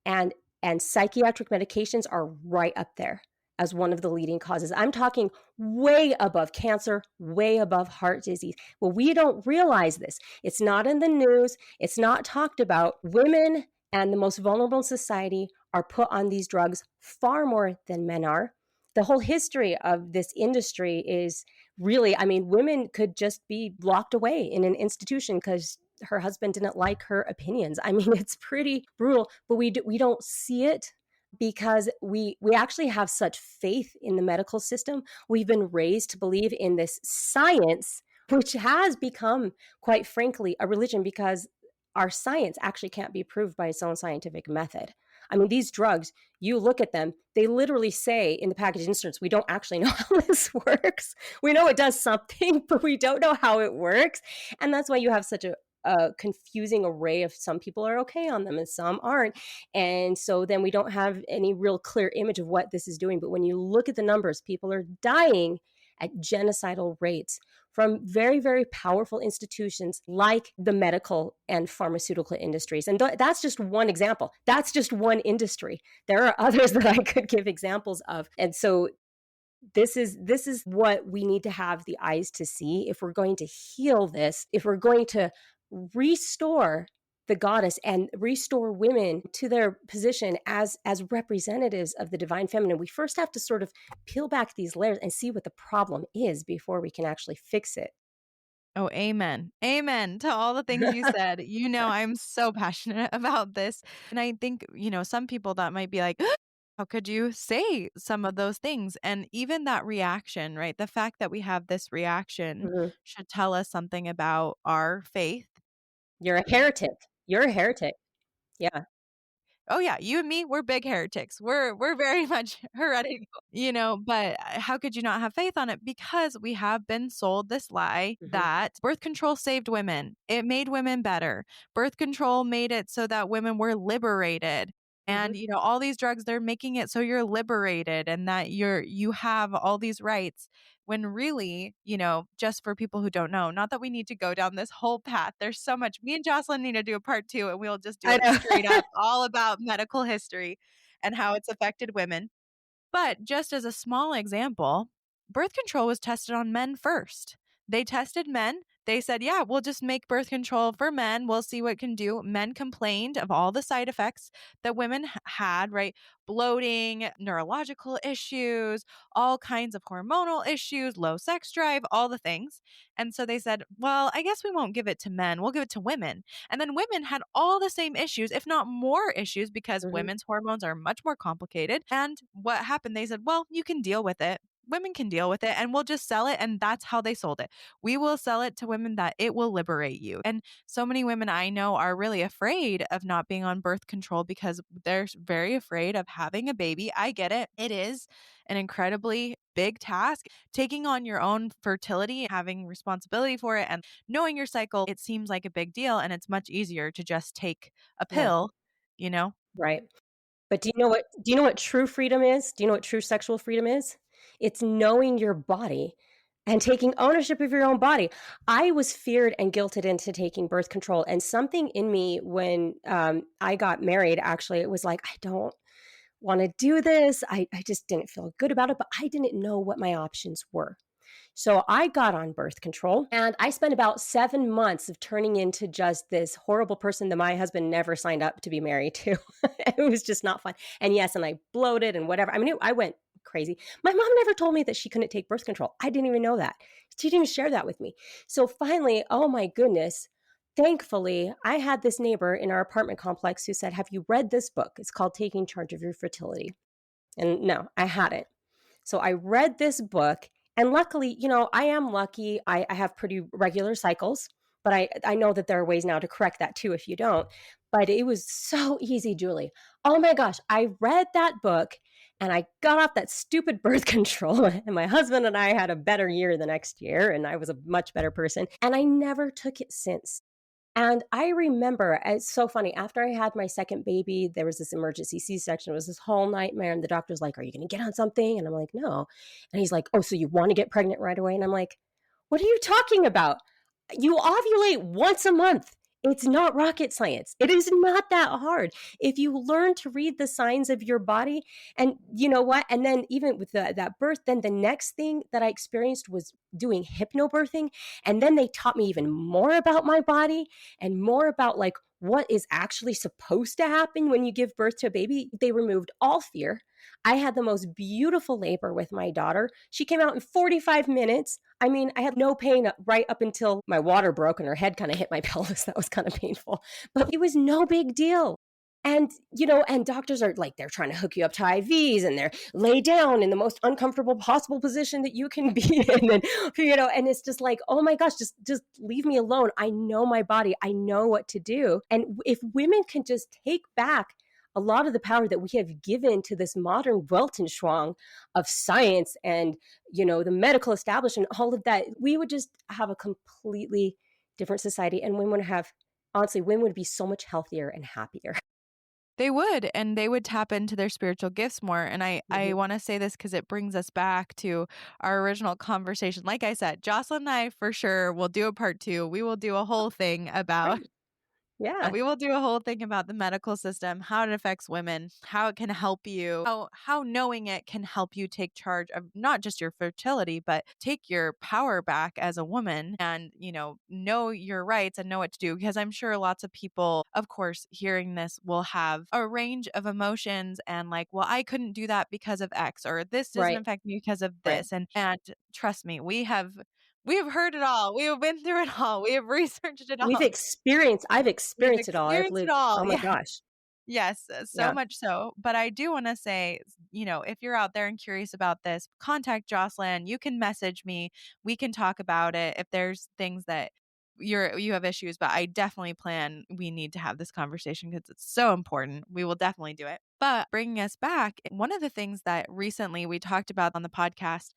and psychiatric medications are right up there as one of the leading causes. I'm talking way above cancer, way above heart disease. Well, we don't realize this. It's not in the news. It's not talked about. Women and the most vulnerable in society are put on these drugs far more than men are. The whole history of this industry is really, I mean, women could just be locked away in an institution because her husband didn't like her opinions. I mean, it's pretty brutal, but we don't see it because we actually have such faith in the medical system. We've been raised to believe in this science, which has become, quite frankly, a religion because our science actually can't be proved by its own scientific method. I mean, these drugs, you look at them, they literally say in the package inserts, we don't actually know how this works. We know it does something, but we don't know how it works. And that's why you have such a confusing array of some people are okay on them and some aren't. And so then we don't have any real clear image of what this is doing. But when you look at the numbers, people are dying at genocidal rates from very, very powerful institutions like the medical and pharmaceutical industries. And that's just one example. That's just one industry. There are others that I could give examples of. And so this is what we need to have the eyes to see if we're going to heal this, if we're going to restore the goddess and restore women to their position as representatives of the divine feminine. We first have to sort of peel back these layers and see what the problem is before we can actually fix it. Oh, amen. Amen to all the things you said. You know, I'm so passionate about this. And I think, some people that might be like, how could you say some of those things? And even that reaction, right? The fact that we have this reaction Mhm. should tell us something about our faith. You're a heretic. You're a heretic. Yeah. Oh yeah, you and me, we're big heretics. We're very much heretical, but how could you not have faith on it? Because we have been sold this lie Mhm. that birth control saved women. It made women better. Birth control made it so that women were liberated. And Mhm. all these drugs, they're making it so you're liberated and that you have all these rights, when really, just for people who don't know, not that we need to go down this whole path. There's so much. Me and Jocelyn need to do a part 2 and we'll just do I it straight know. up, all about medical history and how it's affected women. But just as a small example, birth control was tested on men first. They tested men. They said, yeah, we'll just make birth control for men. We'll see what it can do. Men complained of all the side effects that women had, right? Bloating, neurological issues, all kinds of hormonal issues, low sex drive, all the things. And so they said, well, I guess we won't give it to men. We'll give it to women. And then women had all the same issues, if not more issues, because Mhm. women's hormones are much more complicated. And what happened? They said, well, you can deal with it. Women can deal with it and we'll just sell it. And that's how they sold it. We will sell it to women that it will liberate you. And so many women I know are really afraid of not being on birth control because they're very afraid of having a baby. I get it. It is an incredibly big task. Taking on your own fertility, having responsibility for it, and knowing your cycle, it seems like a big deal. And it's much easier to just take a Yeah. pill, you know? Right. But do you know what true freedom is? Do you know what true sexual freedom is? It's knowing your body and taking ownership of your own body. I was feared and guilted into taking birth control, and something in me when, I got married, actually, it was like, "I don't wanna do this." I just didn't feel good about it, but I didn't know what my options were. So I got on birth control and I spent about 7 months of turning into just this horrible person that my husband never signed up to be married to. It was just not fun. And yes, and I bloated and whatever. I mean, I went crazy. My mom never told me that she couldn't take birth control. I didn't even know that. She didn't even share that with me. So finally, oh my goodness, thankfully, I had this neighbor in our apartment complex who said, "Have you read this book? It's called Taking Charge of Your Fertility." And no, I hadn't. So I read this book, and luckily, I am lucky. I have pretty regular cycles, but I know that there are ways now to correct that too if you don't. But it was so easy, Julie. Oh my gosh, I read that book and I got off that stupid birth control. And my husband and I had a better year the next year, and I was a much better person. And I never took it since. And I remember, it's so funny, after I had my second baby, there was this emergency C-section. It was this whole nightmare. And the doctor's like, "Are you going to get on something?" And I'm like, "No." And he's like, "Oh, so you want to get pregnant right away?" And I'm like, "What are you talking about? You ovulate once a month. It's not rocket science. It is not that hard. If you learn to read the signs of your body, and you know what? And then even with that birth, then the next thing that I experienced was doing hypnobirthing. And then they taught me even more about my body and more about like what is actually supposed to happen when you give birth to a baby. They removed all fear. I had the most beautiful labor with my daughter. She came out in 45 minutes. I mean, I had no pain right up until my water broke and her head kind of hit my pelvis. That was kind of painful, but it was no big deal. And doctors are like, they're trying to hook you up to IVs and they're lay down in the most uncomfortable possible position that you can be in. And it's just like, oh my gosh, just leave me alone. I know my body. I know what to do. And if women can just take back a lot of the power that we have given to this modern Weltanschauung of science and, the medical establishment, all of that, we would just have a completely different society. And women would be so much healthier and happier. They would, and they would tap into their spiritual gifts more. And I Mhm. want to say this because it brings us back to our original conversation. Like I said, Jocelyn and I for sure will do a part 2. We will do a whole thing about Great. Yeah. we will do a whole thing about the medical system, how it affects women, how it can help you, how knowing it can help you take charge of not just your fertility, but take your power back as a woman and, know your rights and know what to do. Because I'm sure lots of people, of course, hearing this will have a range of emotions and like, well, I couldn't do that because of X, or this doesn't Right. affect me because of Right. this. And trust me, We've heard it all. We have been through it all. We have researched it I've all. We've experienced it all. I've experienced it lived, all. oh my Yeah. gosh. Yes, so Yeah. much so. But I do want to say, if you're out there and curious about this, contact Jocelyn. You can message me. We can talk about it if there's things that you have issues. But I definitely plan we need to have this conversation because it's so important. We will definitely do it. But bringing us back, one of the things that recently we talked about on the podcast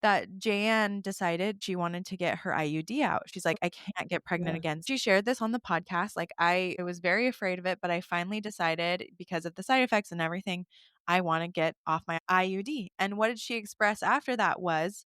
that Jan decided she wanted to get her IUD out. She's like, I can't get pregnant Yeah. again. She shared this on the podcast. Like, I was very afraid of it, but I finally decided because of the side effects and everything, I want to get off my IUD. And what did she express after that was,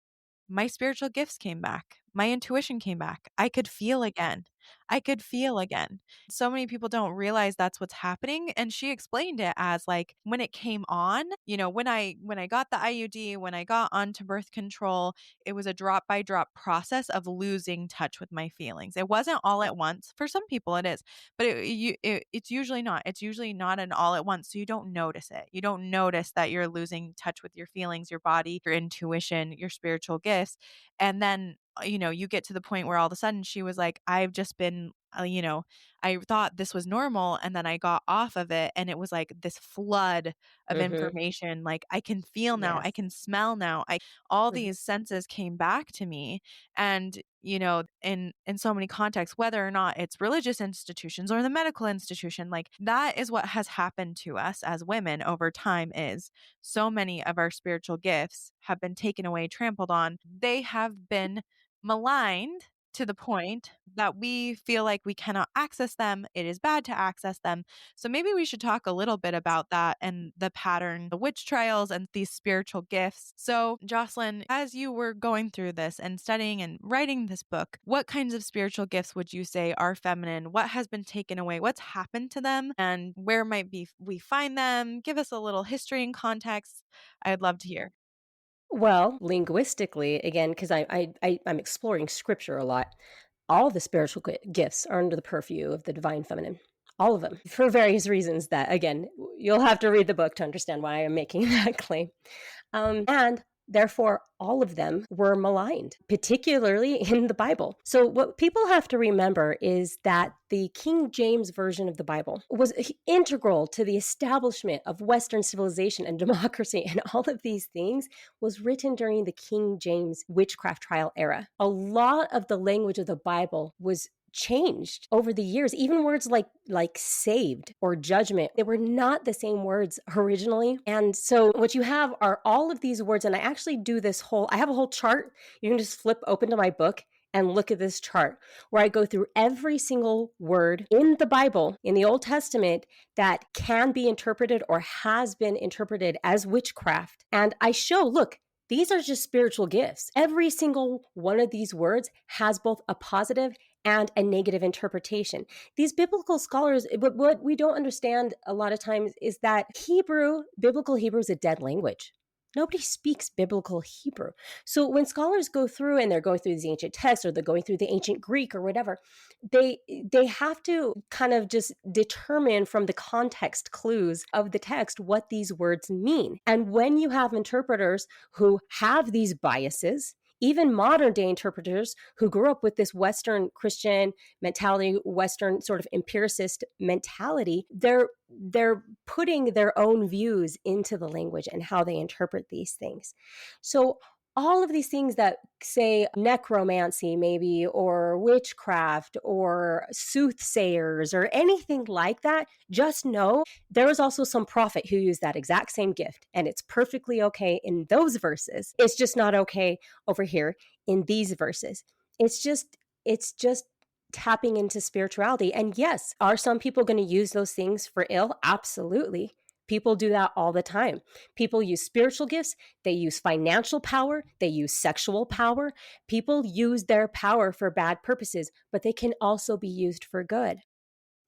my spiritual gifts came back. My intuition came back. I could feel again. I could feel again. So many people don't realize that's what's happening. And she explained it as like when it came on, when I got the IUD, when I got onto birth control, it was a drop by drop process of losing touch with my feelings. It wasn't all at once. For some people it is, but it's usually not. It's usually not an all at once. So you don't notice it. You don't notice that you're losing touch with your feelings, your body, your intuition, your spiritual gifts. And then you get to the point where all of a sudden she was like, I've just been, I thought this was normal. And then I got off of it. And it was like this flood of Mm-hmm. information. Like I can feel now, I Yes. can smell now. All Mhm. these senses came back to me. And, in so many contexts, whether or not it's religious institutions or the medical institution, like that is what has happened to us as women over time is so many of our spiritual gifts have been taken away, trampled on. They have been maligned to the point that we feel like we cannot access them. It is bad to access them. So maybe we should talk a little bit about that and the pattern, the witch trials and these spiritual gifts. So, Jocelyn, as you were going through this and studying and writing this book, what kinds of spiritual gifts would you say are feminine? What has been taken away? What's happened to them? And where might be we find them? Give us a little history and context. I'd love to hear. Well, linguistically, again, because I'm exploring scripture a lot, all the spiritual gifts are under the purview of the divine feminine. All of them, for various reasons that, again, you'll have to read the book to understand why I'm making that claim. And therefore, all of them were maligned, particularly in the Bible. So, what people have to remember is that the King James Version of the Bible was integral to the establishment of Western civilization and democracy, and all of these things was written during the King James witchcraft trial era. A lot of the language of the Bible was changed over the years. Even words like saved or judgment, they were not the same words originally. And so what you have are all of these words, and I actually do I have a whole chart. You can just flip open to my book and look at this chart where I go through every single word in the Bible, in the Old Testament, that can be interpreted or has been interpreted as witchcraft. And I show, look, these are just spiritual gifts. Every single one of these words has both a positive and a negative interpretation. These biblical scholars, but what we don't understand a lot of times is that biblical Hebrew is a dead language. Nobody speaks biblical Hebrew. So when scholars go through and they're going through these ancient texts or they're going through the ancient Greek or whatever, they have to kind of just determine from the context clues of the text what these words mean. And when you have interpreters who have these biases, even modern day interpreters who grew up with this Western Christian mentality, Western sort of empiricist mentality, they're putting their own views into the language and how they interpret these things. So all of these things that say necromancy maybe or witchcraft or soothsayers or anything like that, just know there was also some prophet who used that exact same gift, and it's perfectly okay in those verses. It's just not okay over here in these verses. It's just tapping into spirituality. And yes, are some people going to use those things for ill? Absolutely. People do that all the time. People use spiritual gifts, they use financial power, they use sexual power. People use their power for bad purposes, but they can also be used for good.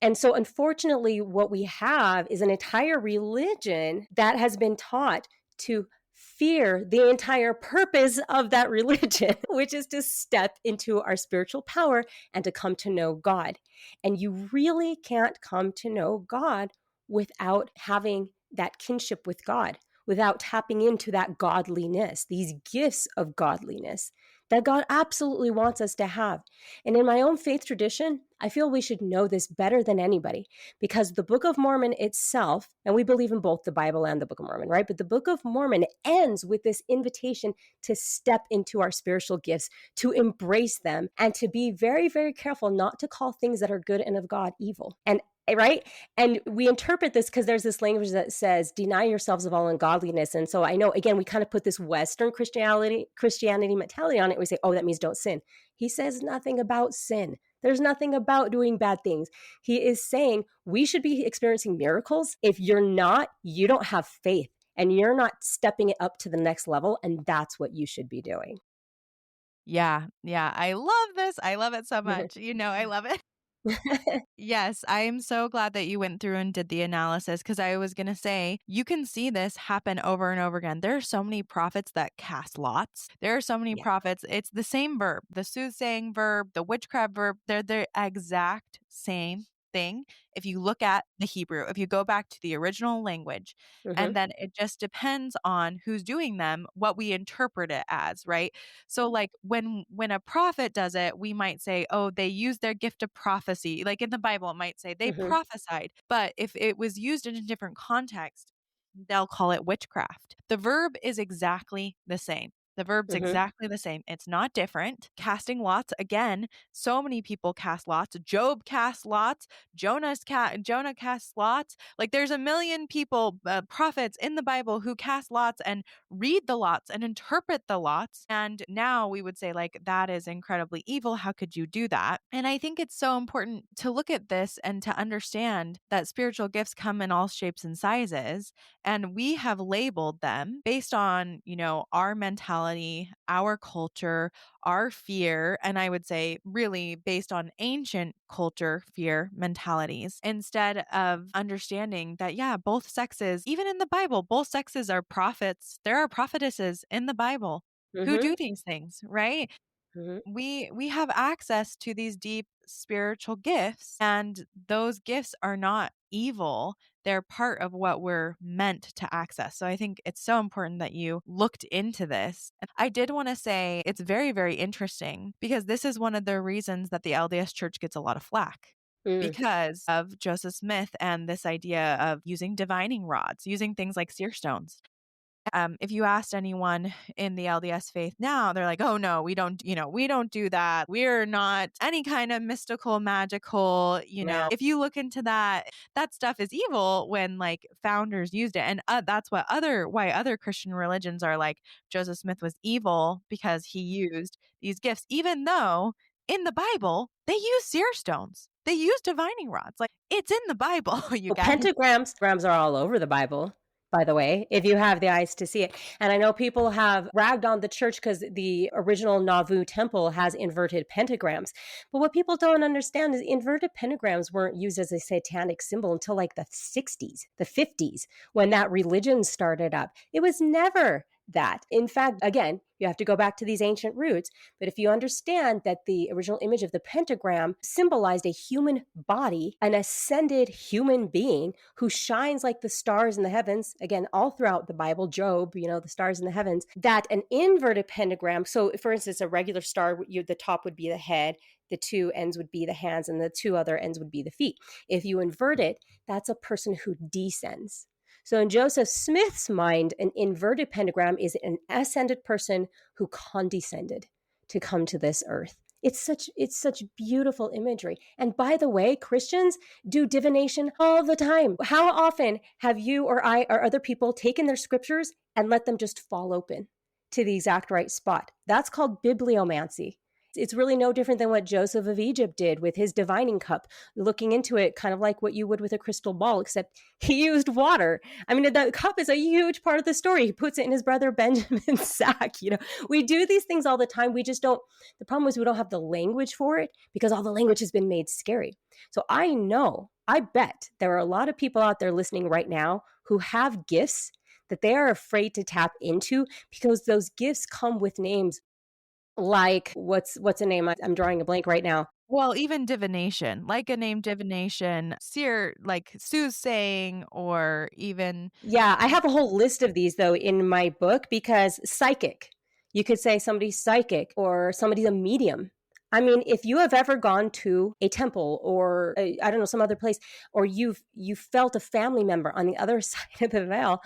And so, unfortunately, what we have is an entire religion that has been taught to fear the entire purpose of that religion, which is to step into our spiritual power and to come to know God. And you really can't come to know God without having that kinship with God, without tapping into that godliness, these gifts of godliness that God absolutely wants us to have. And in my own faith tradition, I feel we should know this better than anybody, because the Book of Mormon itself, and we believe in both the Bible and the Book of Mormon, right? But the Book of Mormon ends with this invitation to step into our spiritual gifts, to embrace them, and to be very, very careful not to call things that are good and of God evil. And right? And we interpret this because there's this language that says, deny yourselves of all ungodliness. And so I know, again, we kind of put this Western Christianity mentality on it. We say, oh, that means don't sin. He says nothing about sin. There's nothing about doing bad things. He is saying we should be experiencing miracles. If you're not, you don't have faith and you're not stepping it up to the next level. And that's what you should be doing. Yeah. Yeah. I love this. I love it so much. I love it. Yes, I am so glad that you went through and did the analysis, because I was going to say, you can see this happen over and over again. There are so many prophets that cast lots. There are so many Yeah. prophets. It's the same verb, the soothsaying verb, the witchcraft verb. They're the exact same thing. If you look at the Hebrew, if you go back to the original language, Mm-hmm. and then it just depends on who's doing them, what we interpret it as, right? So like when a prophet does it, we might say, oh, they used their gift of prophecy. Like in the Bible, it might say they Mm-hmm. prophesied. But if it was used in a different context, they'll call it witchcraft. The verb is exactly the same. The verb's Mm-hmm. exactly the same. It's not different. Casting lots, again, so many people cast lots. Job cast lots. Jonah casts lots. Like there's a million people, prophets in the Bible who cast lots and read the lots and interpret the lots. And now we would say, like, that is incredibly evil. How could you do that? And I think it's so important to look at this and to understand that spiritual gifts come in all shapes and sizes. And we have labeled them based on, our mentality, our culture, our fear. And I would say, really, based on ancient culture, fear mentalities, instead of understanding that, yeah, both sexes, even in the Bible, both sexes are prophets. There are prophetesses in the Bible who Mm-hmm. do these things, right? Mm-hmm. We have access to these deep spiritual gifts, and those gifts are not evil. They're part of what we're meant to access. So I think it's so important that you looked into this. And I did want to say it's very, very interesting, because this is one of the reasons that the LDS Church gets a lot of flack, Mm. because of Joseph Smith and this idea of using divining rods, using things like seer stones. If you asked anyone in the LDS faith now, they're like, "Oh no, we don't do that. We're not any kind of mystical, magical. Yeah. If you look into that, that stuff is evil." When like founders used it, and that's why other Christian religions are like Joseph Smith was evil because he used these gifts, even though in the Bible they use seer stones, they use divining rods. Like it's in the Bible, you Well, guys. pentagrams are all over the Bible, by the way, if you have the eyes to see it. And I know people have ragged on the church because the original Nauvoo temple has inverted pentagrams. But what people don't understand is inverted pentagrams weren't used as a satanic symbol until like the 60s, the 50s, when that religion started up. It was never that. In fact, again, you have to go back to these ancient roots. But if you understand that the original image of the pentagram symbolized a human body, an ascended human being who shines like the stars in the heavens, again, all throughout the Bible, Job, the stars in the heavens, that an inverted pentagram, so for instance, a regular star, the top would be the head, the two ends would be the hands, and the two other ends would be the feet. If you invert it, that's a person who descends. So in Joseph Smith's mind, an inverted pentagram is an ascended person who condescended to come to this earth. It's such beautiful imagery. And by the way, Christians do divination all the time. How often have you or I or other people taken their scriptures and let them just fall open to the exact right spot? That's called bibliomancy. It's really no different than what Joseph of Egypt did with his divining cup, looking into it kind of like what you would with a crystal ball, except he used water. I mean, the cup is a huge part of the story. He puts it in his brother Benjamin's sack. We do these things all the time. We just don't. The problem is we don't have the language for it because all the language has been made scary. So I bet there are a lot of people out there listening right now who have gifts that they are afraid to tap into because those gifts come with names like what's a name? I'm drawing a blank right now. Well, even divination, like a name divination, seer, like soothsaying, or even Yeah, I have a whole list of these though in my book because psychic. You could say somebody's psychic or somebody's a medium. I mean, if you have ever gone to a temple or I don't know, some other place, or you felt a family member on the other side of the veil,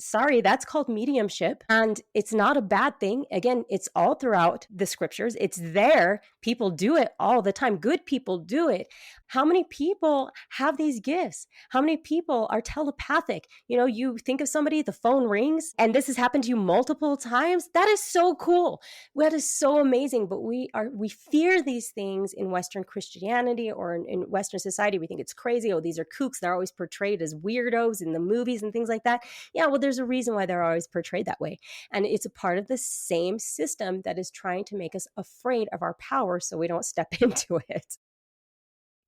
sorry, that's called mediumship. And it's not a bad thing. Again, it's all throughout the scriptures. It's there. People do it all the time. Good people do it. How many people have these gifts? How many people are telepathic? You think of somebody, the phone rings, and this has happened to you multiple times. That is so cool. That is so amazing. But we fear these things in Western Christianity or in Western society. We think it's crazy. Oh, these are kooks. They're always portrayed as weirdos in the movies and things like that. Yeah, well, there's a reason why they're always portrayed that way. And it's a part of the same system that is trying to make us afraid of our power so we don't step into it.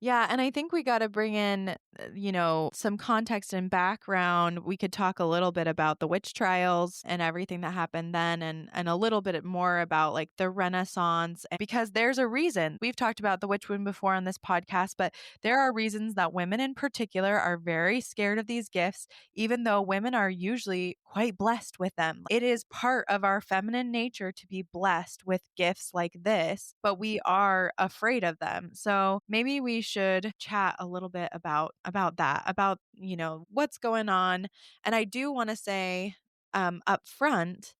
Yeah, and I think we got to bring in, some context and background. We could talk a little bit about the witch trials and everything that happened then, and a little bit more about like the Renaissance, because there's a reason. We've talked about the witch wound before on this podcast, but there are reasons that women in particular are very scared of these gifts, even though women are usually quite blessed with them. It is part of our feminine nature to be blessed with gifts like this, but we are afraid of them. So maybe we should chat a little bit about that, about, what's going on. And I do want to say up front,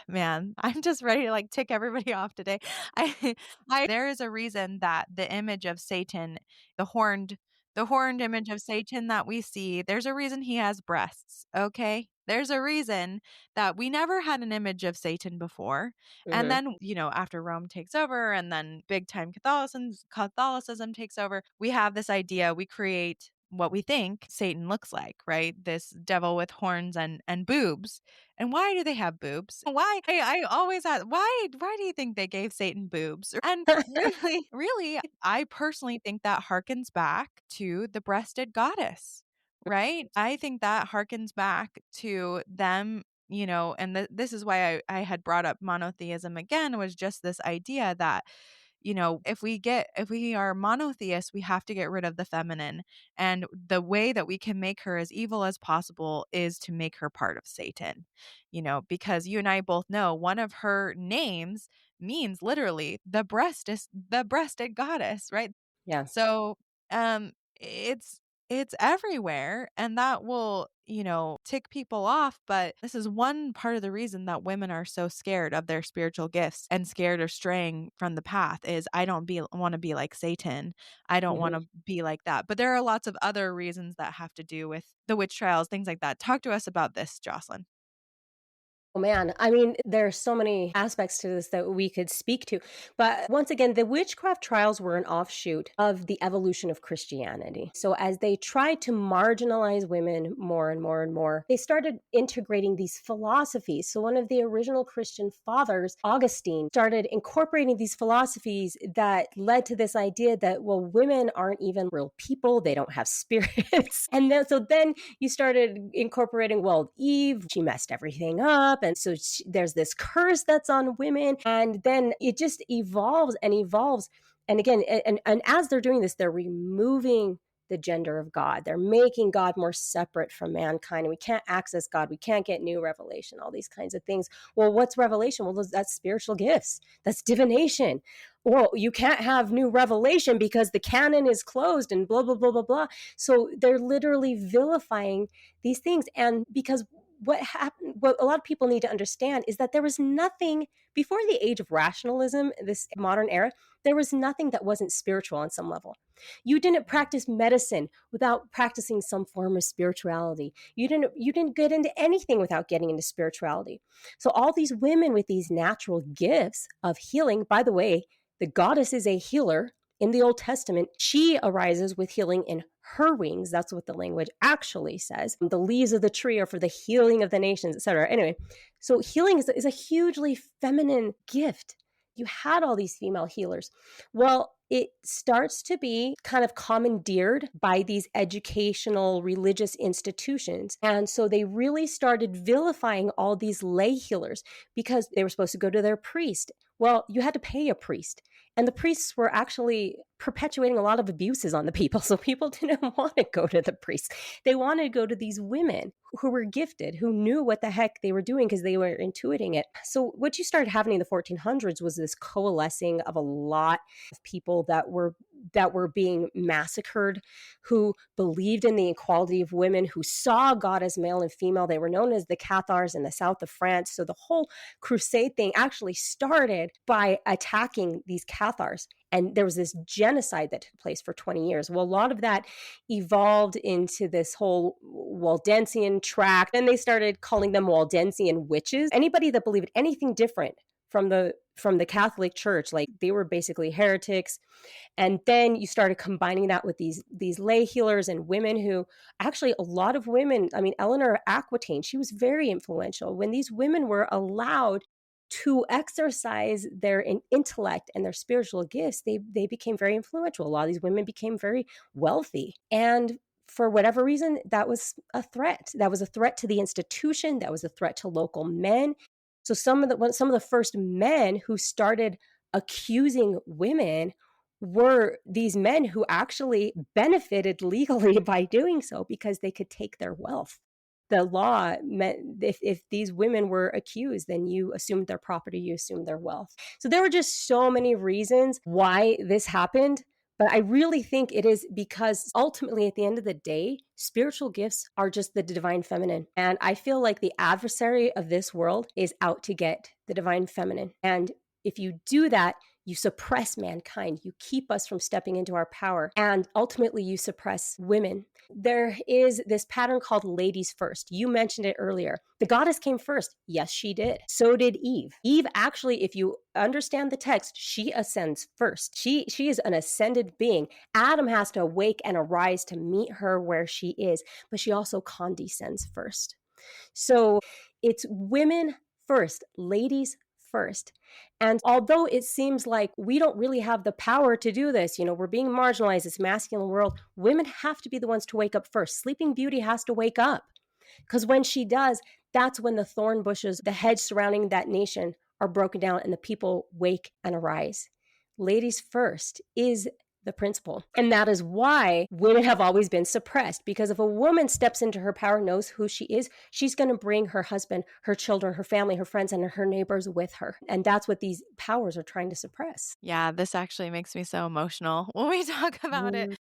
man, I'm just ready to like tick everybody off today. I I there is a reason that the image of Satan, the horned the horned image of Satan that we see, there's a reason he has breasts, okay? There's a reason that we never had an image of Satan before. And Mm-hmm. then, after Rome takes over and then big time Catholicism takes over, we have this idea, we create what we think Satan looks like, right? This devil with horns and boobs. And why do they have boobs? Why? I always ask, why do you think they gave Satan boobs? And really, I personally think that harkens back to the breasted goddess, right? I think that harkens back to them, and this is why I had brought up monotheism again, was just this idea that if we are monotheists, we have to get rid of the feminine. And the way that we can make her as evil as possible is to make her part of Satan, because you and I both know one of her names means literally the breasted goddess, right? Yeah. So, it's everywhere, and that will, tick people off, but this is one part of the reason that women are so scared of their spiritual gifts and scared of straying from the path is I don't want to be like Satan. I don't want Mm-hmm. to be like that. But there are lots of other reasons that have to do with the witch trials, things like that. Talk to us about this, Jocelyn. Oh man, I mean, there are so many aspects to this that we could speak to. But once again, the witchcraft trials were an offshoot of the evolution of Christianity. So as they tried to marginalize women more and more and more, they started integrating these philosophies. So one of the original Christian fathers, Augustine, started incorporating these philosophies that led to this idea that, well, women aren't even real people. They don't have spirits. So then you started incorporating, well, Eve, she messed everything up. And so there's this curse that's on women. And then it just evolves and evolves. And again, and as they're doing this, they're removing the gender of God. They're making God more separate from mankind. And we can't access God. We can't get new revelation, all these kinds of things. Well, what's revelation? Well, that's spiritual gifts. That's divination. Well, you can't have new revelation because the canon is closed and blah, blah, blah, blah, blah. So they're literally vilifying these things. And because what happened, what a lot of people need to understand is that there was nothing before the age of rationalism, this modern era, there was nothing that wasn't spiritual on some level. You didn't practice medicine without practicing some form of spirituality. You didn't get into anything without getting into spirituality. So all these women with these natural gifts of healing, by the way, the goddess is a healer in the Old Testament. She arises with healing in her wings. That's what the language actually says. The leaves of the tree are for the healing of the nations, etc. Anyway, so healing is a hugely feminine gift. You had all these female healers. Well, it starts to be kind of commandeered by these educational religious institutions. And so they really started vilifying all these lay healers because they were supposed to go to their priest. Well, you had to pay a priest. And the priests were actually perpetuating a lot of abuses on the people. So people didn't want to go to the priest. They wanted to go to these women who were gifted, who knew what the heck they were doing because they were intuiting it. So what you started happening in the 1400s was this coalescing of a lot of people that were being massacred, who believed in the equality of women, who saw God as male and female. They were known as the Cathars in the south of France. So the whole crusade thing actually started by attacking these Cathars. And there was this genocide that took place for 20 years. Well, a lot of that evolved into this whole Waldensian tract. Then they started calling them Waldensian witches. Anybody that believed anything different from the Catholic Church, like they were basically heretics. And then you started combining that with these lay healers and women who actually, a lot of women, I mean, Eleanor of Aquitaine, she was very influential. When these women were allowed to exercise their intellect and their spiritual gifts, they became very influential. A lot of these women became very wealthy. And for whatever reason, that was a threat. That was a threat to the institution. That was a threat to local men. So some of the first men who started accusing women were these men who actually benefited legally by doing so because they could take their wealth. The law meant if these women were accused, then you assumed their property, you assumed their wealth. So there were just so many reasons why this happened. But I really think it is because ultimately, at the end of the day, spiritual gifts are just the divine feminine. And I feel like the adversary of this world is out to get the divine feminine. And if you do that, you suppress mankind. You keep us from stepping into our power. And ultimately, you suppress women. There is this pattern called ladies first. You mentioned it earlier. The goddess came first. Yes, she did. So did Eve. Eve actually, if you understand the text, she ascends first. She is an ascended being. Adam has to awake and arise to meet her where she is, but she also condescends first. So it's women first, ladies first. And although it seems like we don't really have the power to do this, we're being marginalized, this masculine world, women have to be the ones to wake up first. Sleeping Beauty has to wake up. Because when she does, that's when the thorn bushes, the hedge surrounding that nation are broken down and the people wake and arise. Ladies first is the principle. And that is why women have always been suppressed. Because if a woman steps into her power, knows who she is, she's going to bring her husband, her children, her family, her friends, and her neighbors with her. And that's what these powers are trying to suppress. Yeah, this actually makes me so emotional when we talk about it.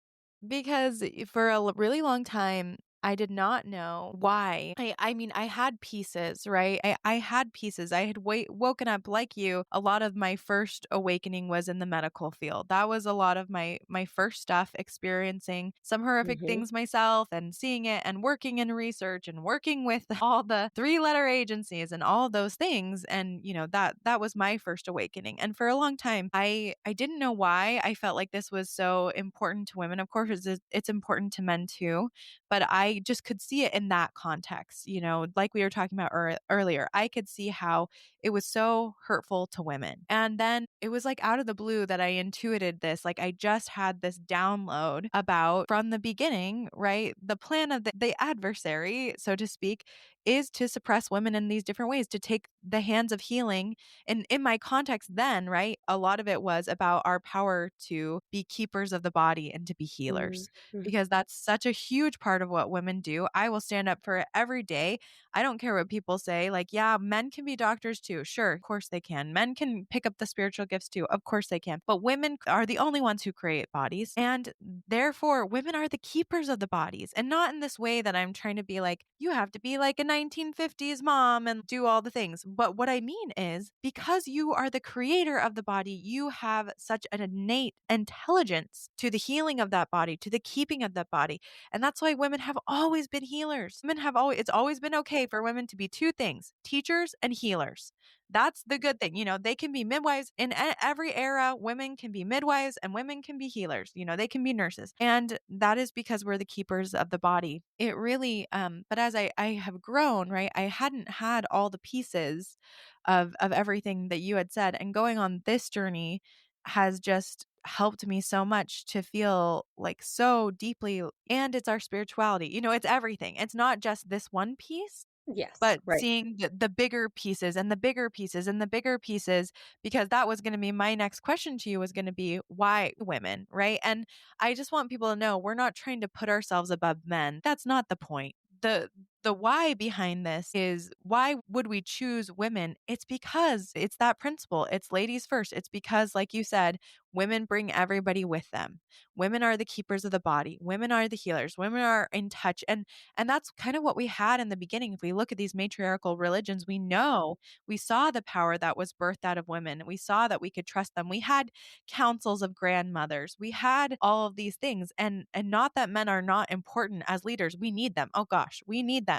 Because for a really long time, I did not know why. I mean, I had pieces, right? I had pieces. I had woken up like you. A lot of my first awakening was in the medical field. That was a lot of my first stuff, experiencing some horrific things myself and seeing it and working in research and working with all the three-letter agencies and all those things. And, that was my first awakening. And for a long time, I didn't know why I felt like this was so important to women. Of course, it's important to men too, but I just could see it in that context, like we were talking about earlier. I could see how it was so hurtful to women. And then it was like out of the blue that I intuited this. Like I just had this download about from the beginning, right? The plan of the adversary, so to speak, is to suppress women in these different ways, to take the hands of healing. And in my context then, right, a lot of it was about our power to be keepers of the body and to be healers, because that's such a huge part of what women do. I will stand up for it every day. I don't care what people say. Like, yeah, men can be doctors too. Sure, of course they can. Men can pick up the spiritual gifts too. Of course they can. But women are the only ones who create bodies. And therefore, women are the keepers of the bodies. And not in this way that I'm trying to be like, you have to be like a 1950s mom and do all the things. But what I mean is, because you are the creator of the body, you have such an innate intelligence to the healing of that body, to the keeping of that body. And that's why women have always been healers. It's always been okay for women to be two things: teachers and healers. That's the good thing. They can be midwives in every era. Women can be midwives and women can be healers. They can be nurses. And that is because we're the keepers of the body. It really, but as I have grown, right, I hadn't had all the pieces of everything that you had said. And going on this journey has just helped me so much to feel like so deeply. And it's our spirituality. It's everything. It's not just this one piece, Yes, but right. seeing the bigger pieces and the bigger pieces and the bigger pieces, because that was going to be my next question to you, was going to be why women, right? And I just want people to know we're not trying to put ourselves above men. That's not the point. The why behind this is, why would we choose women? It's because it's that principle. It's ladies first. It's because, like you said, women bring everybody with them. Women are the keepers of the body. Women are the healers. Women are in touch. And that's kind of what we had in the beginning. If we look at these matriarchal religions, we saw the power that was birthed out of women. We saw that we could trust them. We had councils of grandmothers. We had all of these things. And not that men are not important as leaders. We need them. Oh gosh, we need them.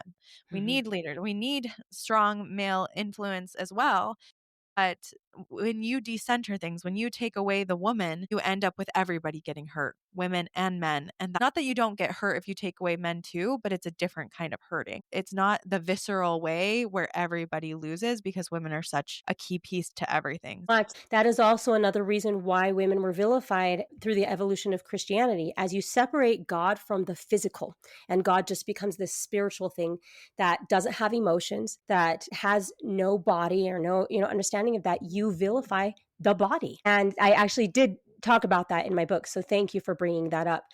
We Mhm. need leaders. We need strong male influence as well. But when you decenter things, when you take away the woman, you end up with everybody getting hurt, women and men. And not that you don't get hurt if you take away men too, but it's a different kind of hurting. It's not the visceral way where everybody loses, because women are such a key piece to everything. But that is also another reason why women were vilified through the evolution of Christianity. As you separate God from the physical, and God just becomes this spiritual thing that doesn't have emotions, that has no body or no, understanding of that, you vilify the body. And I actually did talk about that in my book. So thank you for bringing that up.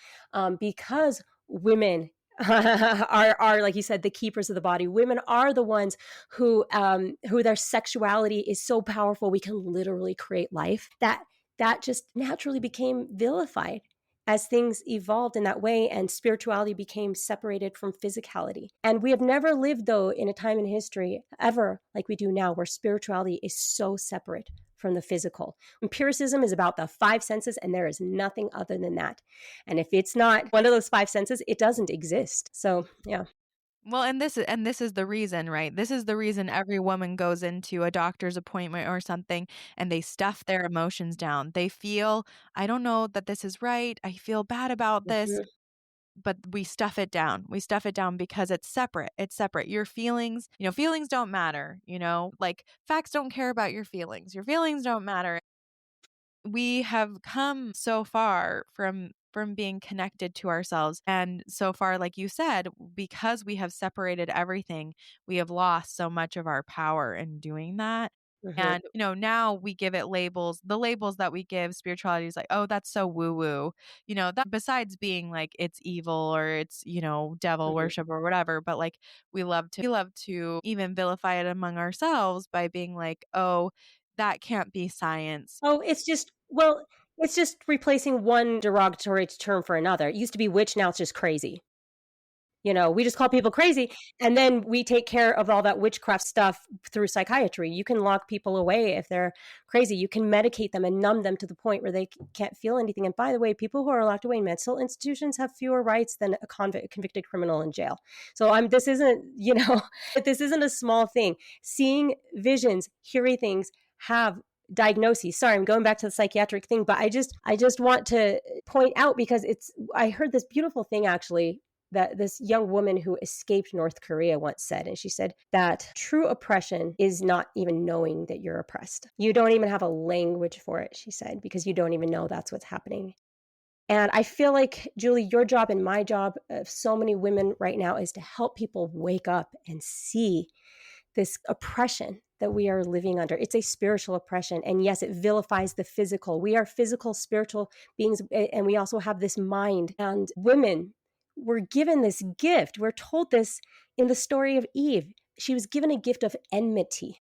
Because women are, like you said, the keepers of the body. Women are the ones who their sexuality is so powerful, we can literally create life. That just naturally became vilified as things evolved in that way, and spirituality became separated from physicality. And we have never lived, though, in a time in history ever like we do now, where spirituality is so separate from the physical. Empiricism is about the five senses, and there is nothing other than that. And if it's not one of those five senses, it doesn't exist. So, yeah. Well, and this is the reason, right? This is the reason every woman goes into a doctor's appointment or something and they stuff their emotions down. They feel, I don't know that this is right. I feel bad about this, Mhm. but we stuff it down. We stuff it down because it's separate. It's separate. Your feelings, feelings don't matter, like facts don't care about your feelings. Your feelings don't matter. We have come so far from being connected to ourselves, and so far, like you said, because we have separated everything, we have lost so much of our power in doing that. Mhm. And now we give it labels. The labels that we give spirituality is like, oh, that's so woo woo, that, besides being like it's evil or it's devil Mhm. worship or whatever. But like, we love to even vilify it among ourselves by being like, oh, that can't be science. Oh, it's just replacing one derogatory term for another. It used to be witch, now it's just crazy. We just call people crazy, and then we take care of all that witchcraft stuff through psychiatry. You can lock people away if they're crazy. You can medicate them and numb them to the point where they can't feel anything. And by the way, people who are locked away in mental institutions have fewer rights than a convicted criminal in jail. So this isn't, this isn't a small thing. Seeing visions, hearing things, have diagnoses. Sorry, I'm going back to the psychiatric thing, but I just want to point out, because I heard this beautiful thing actually that this young woman who escaped North Korea once said. And she said that true oppression is not even knowing that you're oppressed. You don't even have a language for it, she said, because you don't even know that's what's happening. And I feel like, Julie, your job and my job of so many women right now is to help people wake up and see this oppression that we are living under. It's a spiritual oppression. And yes, it vilifies the physical. We are physical, spiritual beings, and we also have this mind. And women were given this gift. We're told this in the story of Eve. She was given a gift of enmity.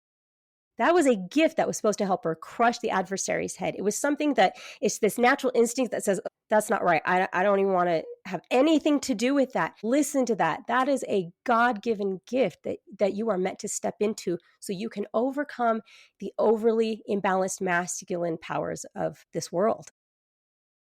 That was a gift that was supposed to help her crush the adversary's head. It was something that it's this natural instinct that says, that's not right. I don't even want to have anything to do with that. Listen to that. That is a God-given gift that you are meant to step into so you can overcome the overly imbalanced masculine powers of this world.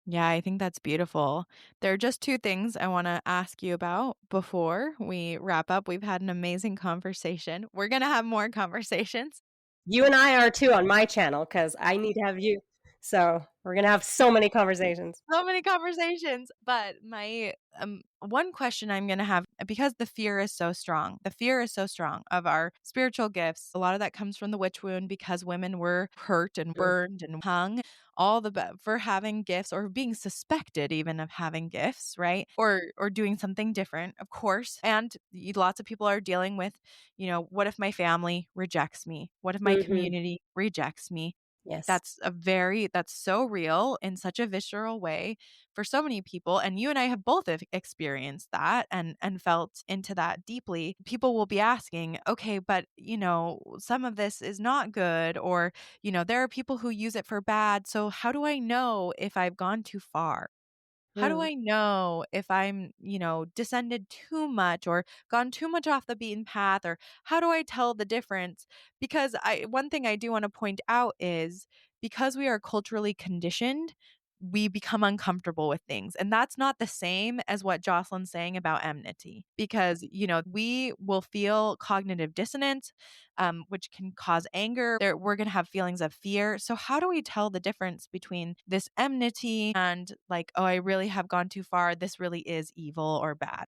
Yeah, I think that's beautiful. There are just two things I want to ask you about before we wrap up. We've had an amazing conversation. We're going to have more conversations. You and I are too on my channel, because I need to have you. So we're going to have so many conversations. So many conversations. But my one question I'm going to have, because the fear is so strong, the fear is so strong of our spiritual gifts. A lot of that comes from the witch wound, because women were hurt and Mm. burned and hung. for having gifts or being suspected even of having gifts, right? Or doing something different, of course. And lots of people are dealing with, what if my family rejects me? What if my Mhm. community rejects me? Yes. That's so real in such a visceral way for so many people. And you and I have both experienced that and felt into that deeply. People will be asking, okay, but some of this is not good, or, there are people who use it for bad. So how do I know if I've gone too far? How do Mm. I know if I'm, descended too much or gone too much off the beaten path? Or how do I tell the difference? Because one thing I do want to point out is because we are culturally conditioned, we become uncomfortable with things. And that's not the same as what Jocelyn's saying about enmity, because, we will feel cognitive dissonance, which can cause anger. We're going to have feelings of fear. So, how do we tell the difference between this enmity and, like, oh, I really have gone too far? This really is evil or bad?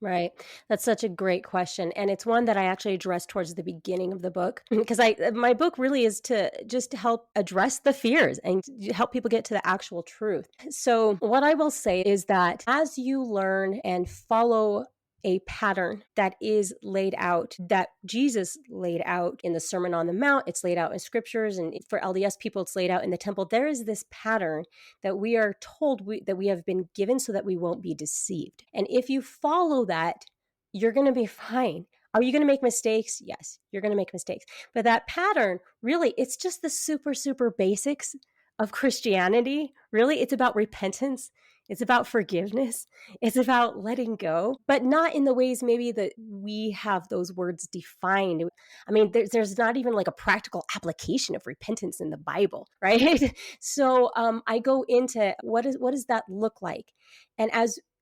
Right. That's such a great question, and it's one that I actually addressed towards the beginning of the book because I my book really is to just help address the fears and to help people get to the actual truth. So, what I will say is that as you learn and follow a pattern that is laid out, that Jesus laid out in the Sermon on the Mount, it's laid out in scriptures, and for LDS people, it's laid out in the temple. There is this pattern that we are told that we have been given so that we won't be deceived. And if you follow that, you're going to be fine. Are you going to make mistakes? Yes, you're going to make mistakes. But that pattern, really, it's just the super, super basics of Christianity. Really, it's about repentance. It's about forgiveness. It's about letting go, but not in the ways maybe that we have those words defined. I mean, there's not even like a practical application of repentance in the Bible, right? So I go into what does that look like, and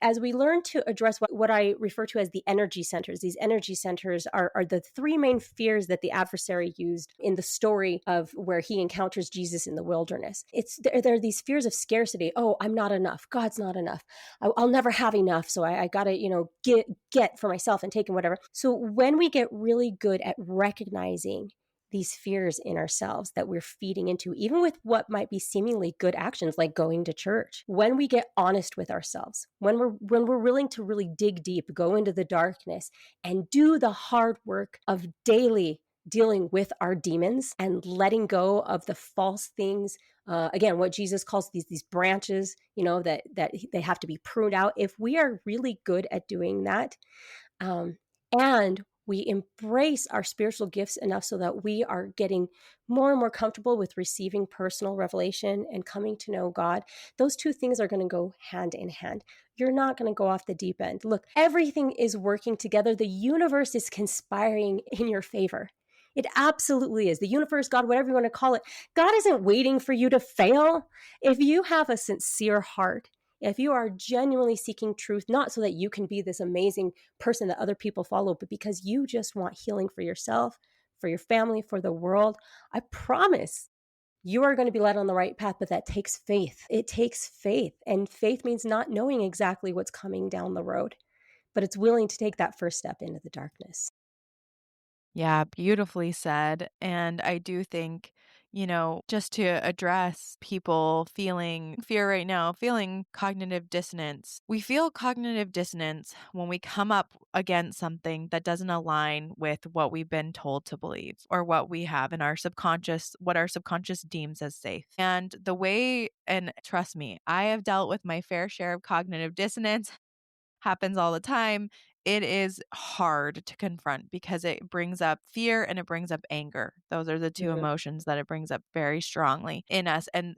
as we learn to address what I refer to as the energy centers, these energy centers are the three main fears that the adversary used in the story of where he encounters Jesus in the wilderness. There are these fears of scarcity. Oh, I'm not enough. God's not enough. I'll never have enough. So I got to, get for myself and take and whatever. So when we get really good at recognizing these fears in ourselves that we're feeding into, even with what might be seemingly good actions like going to church. When we get honest with ourselves, when we're willing to really dig deep, go into the darkness and do the hard work of daily dealing with our demons and letting go of the false things. Again, what Jesus calls these branches, that they have to be pruned out. If we are really good at doing that, and we embrace our spiritual gifts enough so that we are getting more and more comfortable with receiving personal revelation and coming to know God. Those two things are going to go hand in hand. You're not going to go off the deep end. Look, everything is working together. The universe is conspiring in your favor. It absolutely is. The universe, God, whatever you want to call it, God isn't waiting for you to fail. If you have a sincere heart, if you are genuinely seeking truth, not so that you can be this amazing person that other people follow, but because you just want healing for yourself, for your family, for the world, I promise you are going to be led on the right path, but that takes faith. It takes faith. And faith means not knowing exactly what's coming down the road, but it's willing to take that first step into the darkness. Yeah, beautifully said. And I do think, just to address people feeling fear right now, feeling cognitive dissonance. We feel cognitive dissonance when we come up against something that doesn't align with what we've been told to believe or what we have in our subconscious, what our subconscious deems as safe. And trust me, I have dealt with my fair share of cognitive dissonance. Happens all the time. It is hard to confront because it brings up fear and it brings up anger. Those are the two Mhm. emotions that it brings up very strongly in us. And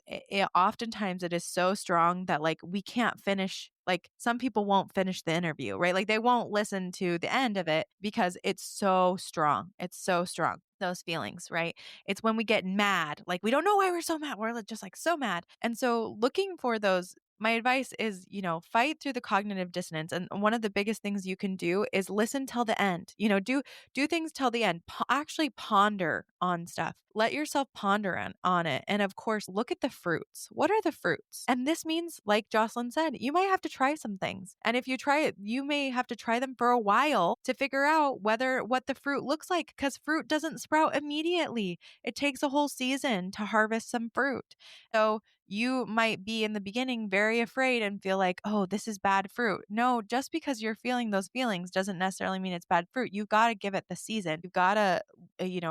oftentimes it is so strong that, like, we can't finish. Like, some people won't finish the interview, right? Like, they won't listen to the end of it because it's so strong. It's so strong. Those feelings, right? It's when we get mad, like, we don't know why we're so mad. We're just like so mad. And so looking for those, my advice is, fight through the cognitive dissonance. And one of the biggest things you can do is listen till the end. Do things till the end. Actually ponder on stuff. let yourself ponder on it. And of course, look at the fruits. What are the fruits? And this means, like Jocelyn said, you might have to try some things. And if you try it, you may have to try them for a while to figure out what the fruit looks like, because fruit doesn't sprout immediately. It takes a whole season to harvest some fruit. So you might be in the beginning very afraid and feel like, oh, this is bad fruit. No, just because you're feeling those feelings doesn't necessarily mean it's bad fruit. You've got to give it the season. You've got to,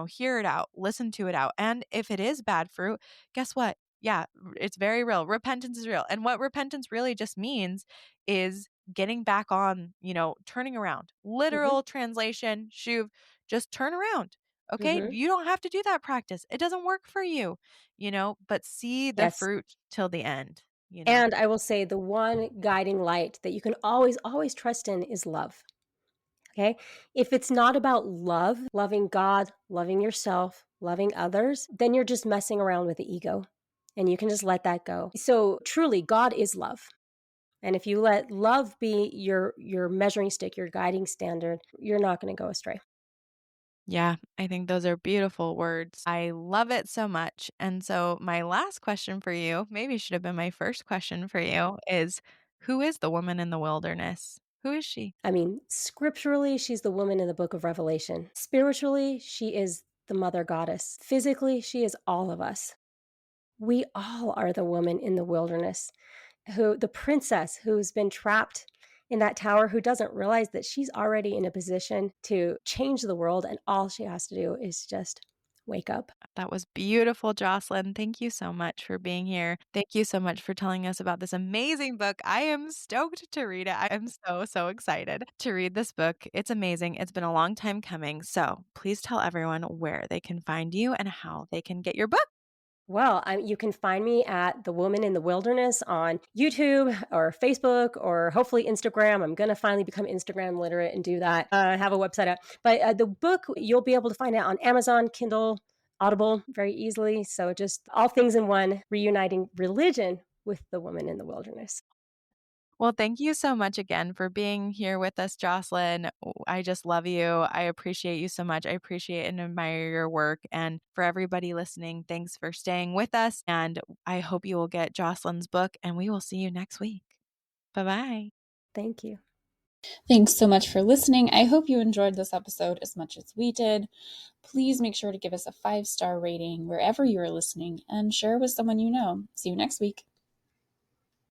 hear it out, listen to it out. And if it is bad fruit, guess what? Yeah, it's very real. Repentance is real. And what repentance really just means is getting back on, turning around. Mm-hmm. Literal translation, shuv, just turn around. Okay. Mm-hmm. You don't have to do that practice. It doesn't work for you, but see the Yes. fruit till the end. And I will say the one guiding light that you can always, always trust in is love. Okay. If it's not about love, loving God, loving yourself, loving others, then you're just messing around with the ego and you can just let that go. So truly, God is love. And if you let love be your measuring stick, your guiding standard, you're not going to go astray. Yeah, I think those are beautiful words. I love it so much. And so, my last question for you, maybe should have been my first question for you, is who is the woman in the wilderness? Who is she? I mean, scripturally, she's the woman in the book of Revelation. Spiritually, she is the mother goddess. Physically, she is all of us. We all are the woman in the wilderness, the princess who's been trapped in that tower, who doesn't realize that she's already in a position to change the world. And all she has to do is just wake up. That was beautiful, Jocelyn. Thank you so much for being here. Thank you so much for telling us about this amazing book. I am stoked to read it. I am so, so excited to read this book. It's amazing. It's been a long time coming. So please tell everyone where they can find you and how they can get your book. Well, you can find me at The Woman in the Wilderness on YouTube or Facebook or hopefully Instagram. I'm going to finally become Instagram literate and do that. Have a website up. But the book, you'll be able to find it on Amazon, Kindle, Audible very easily. So just all things in one, reuniting religion with the woman in the wilderness. Well, thank you so much again for being here with us, Jocelyn. I just love you. I appreciate you so much. I appreciate and admire your work. And for everybody listening, thanks for staying with us. And I hope you will get Jocelyn's book, and we will see you next week. Bye-bye. Thank you. Thanks so much for listening. I hope you enjoyed this episode as much as we did. Please make sure to give us a 5-star rating wherever you are listening and share with someone you know. See you next week.